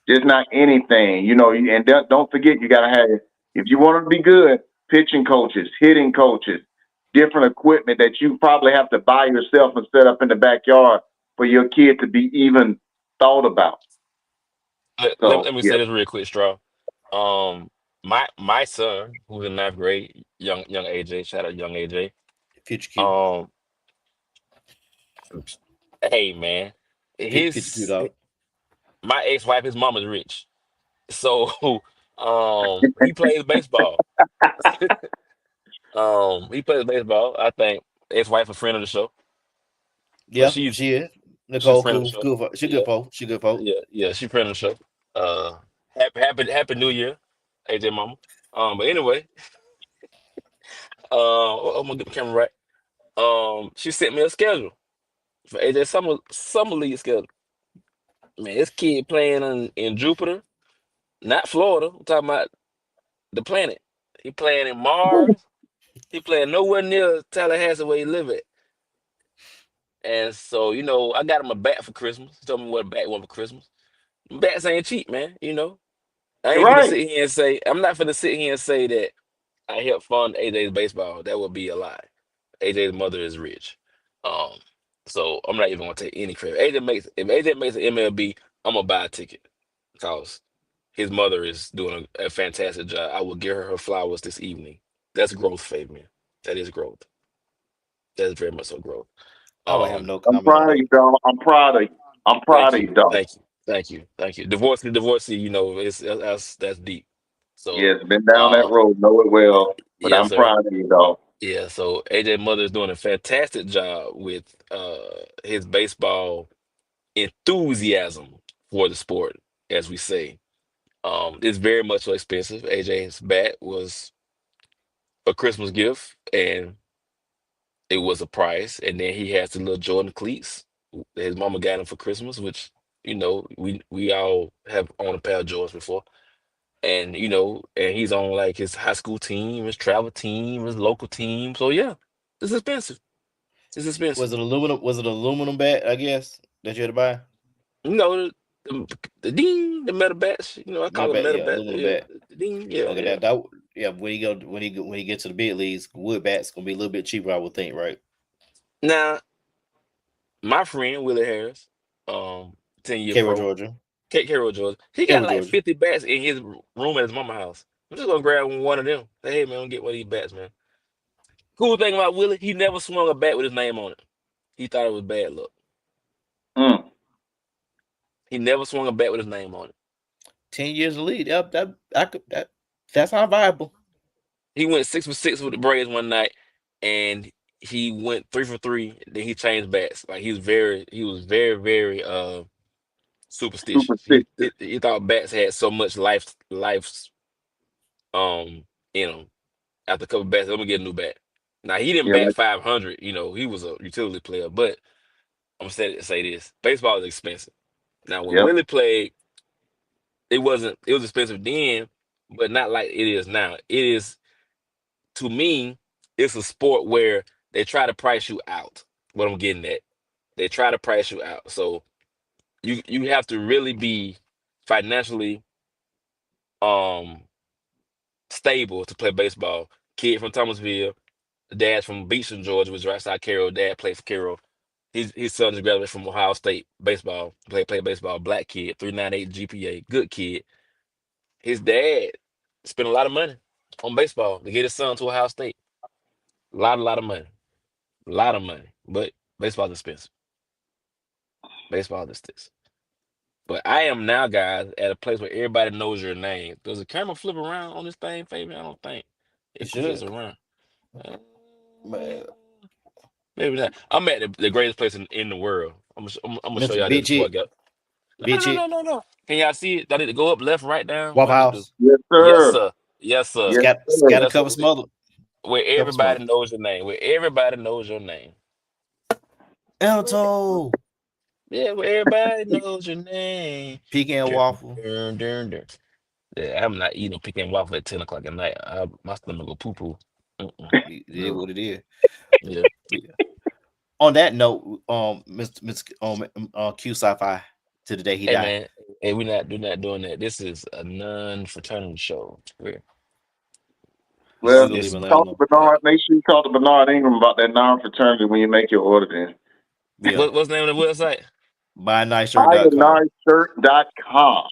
just not anything, and don't forget, you got to have, if you want to be good, pitching coaches, hitting coaches, different equipment that you probably have to buy yourself and set up in the backyard for your kid to be even thought about. Let So, me yeah, say this real quick, Straw. Um, my son, who's in ninth grade, young AJ, shout out young AJ. Future Q. Um, hey man, Future Q his dog. my ex-wife, his mama's rich, so he plays baseball. He plays baseball. I think ex-wife a friend of the show, but Yeah, she is. she's a Nicole, friend of the cool, show. good. She Yeah, good folk. She good folk. yeah, she friend of the show. Happy New Year, AJ mama. But anyway, I'm gonna get the camera right. She sent me a schedule for AJ summer league schedule. Man, this kid playing in Jupiter, not Florida. I'm talking about the planet. He playing in Mars. He playing nowhere near Tallahassee where he live at. And so, I got him a bat for Christmas. He told me what a bat want for Christmas. Bats ain't cheap, man. I you're ain't finna right. sit here and say I'm not finna sit here and say that I helped fund AJ's baseball. That would be a lie. AJ's mother is rich. Um, so I'm not even gonna take any credit. If AJ makes an MLB, I'm gonna buy a ticket because his mother is doing a fantastic job. I will give her flowers this evening. That's growth, Fabian. That is growth. That is very much so growth. I would have Um, no I'm comment on proud of that. you, dog. I'm proud of you. I'm proud thank of you, you, dog. thank you. Divorcee. That's deep. So, Yes, been down that uh, road, know it well, but yes, I'm sir. proud of you, dog. Yeah, so AJ Mother is doing a fantastic job with his baseball enthusiasm for the sport, as we say. It's very much so expensive. AJ's bat was a Christmas gift, and it was a price. And then he has the little Jordan cleats that his mama got him for Christmas, which we all have owned a pair of Jordans before. And and he's on like his high school team, his travel team, his local team. So yeah, it's expensive. It's expensive. Was it aluminum? Was it aluminum bat? I guess that you had to buy. You know, the ding, the metal bats. You know, I call Metal them bat, metal yeah, bat. aluminum Yeah, bat. the ding. Yeah, Okay, yeah. yeah. When he get to the big leagues, wood bats gonna be a little bit cheaper, I would think, right? Now, my friend Willie Harris, 10-year Cairo, pro, Georgia. Carroll Georgia, he got Cairo, like Georgia. 50 bats in his room at his mama house. I'm just gonna grab one of them. Say, hey man, get one of these bats, man. Cool thing about Willie, he never swung a bat with his name on it. He thought it was bad luck. Mm. He never swung a bat with his name on it. 10 years of lead. Yep, that's not viable. He went 6 for 6 with the Braves one night, and he went 3 for 3. Then he changed bats. Like he was very, very superstitious. Superstitious. He thought bats had so much life um in them. After a couple bats, I'm gonna get a new bat. Now he didn't Yeah. bat 500. You know, he was a utility player. But I'm gonna say this: baseball is expensive. Now when Yep. Willie played, it was expensive then, but not like it is now. It is, to me, it's a sport where they try to price you out. What I'm getting at, they try to price you out. So you have to really be financially um stable to play baseball. Kid from Thomasville, dad's from Beecham, Georgia, was right outside Carroll. Dad played for Carroll. His son just graduated from Ohio State baseball. Play baseball. Black kid, 398 GPA, good kid. His dad spent a lot of money on baseball to get his son to Ohio State. Lot of money, a lot of money. But baseball's expensive. Baseball is expensive. But I am now, guys, at a place where everybody knows your name. Does the camera flip around on this thing, Fabian? I don't think It it flips should. around. Uh, Man, Maybe not. I'm at the greatest place in the world. I'm gonna show Mr. y'all this Bitch before I It, go. Bitch It, No. Can y'all see it? Do I need to go up, left, right, down? What Waffle I need to do? House. Yes, Yes, sir. sir. Yes, sir. Yes, sir. Scatter Yes, sir. cover smothered. Where Cover everybody smothered. knows your name. Where everybody knows your name. Elto. Yeah, where everybody knows your name. Pecan Dun, waffle. dun, dun, dun. Yeah, I'm not eating pecan waffle at 10 o'clock at night. My stomach go poo poo. It is No. what it is. Yeah. But yeah. On that note, Mr. Q Sci-Fi to the day he Hey died. man, hey, we're not doing that. This is a non-fraternity show. You This Well, gonna leave this him is let him talk to know. Bernard. Make sure you talk to Bernard Ingram about that non-fraternity when you make your order. Then Yeah. what's the name of the website? buyaniceShirt.com.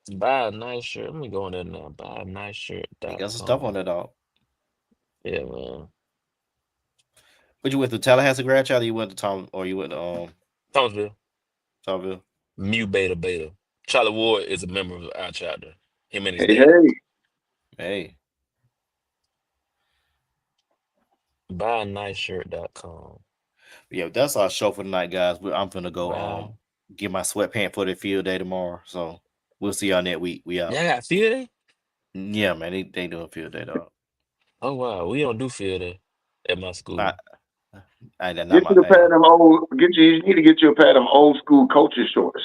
Buy a nice shirt. Let me go on there now. He got some stuff on BuyaniceShirt.com. that dog. Yeah, man. But you went to Tallahassee grad child, or you went to Tom, or you went to Thomasville. Tomville? Mu Beta Beta. Charlie Ward is a member of our chapter. Him and his Hey, dad. hey. Hey, BuyaniceShirt.com. yeah, that's our show for tonight, guys. I'm gonna go Buy. get my sweatpant for the field day tomorrow. So we'll see y'all next week. We out. Y'all got field day? Yeah, man, they doing field day, dog. Oh wow, we don't do field day at my school. Not, I not Get my you a pair hey. of them old. You need to get you a pair of them old school coaches shorts.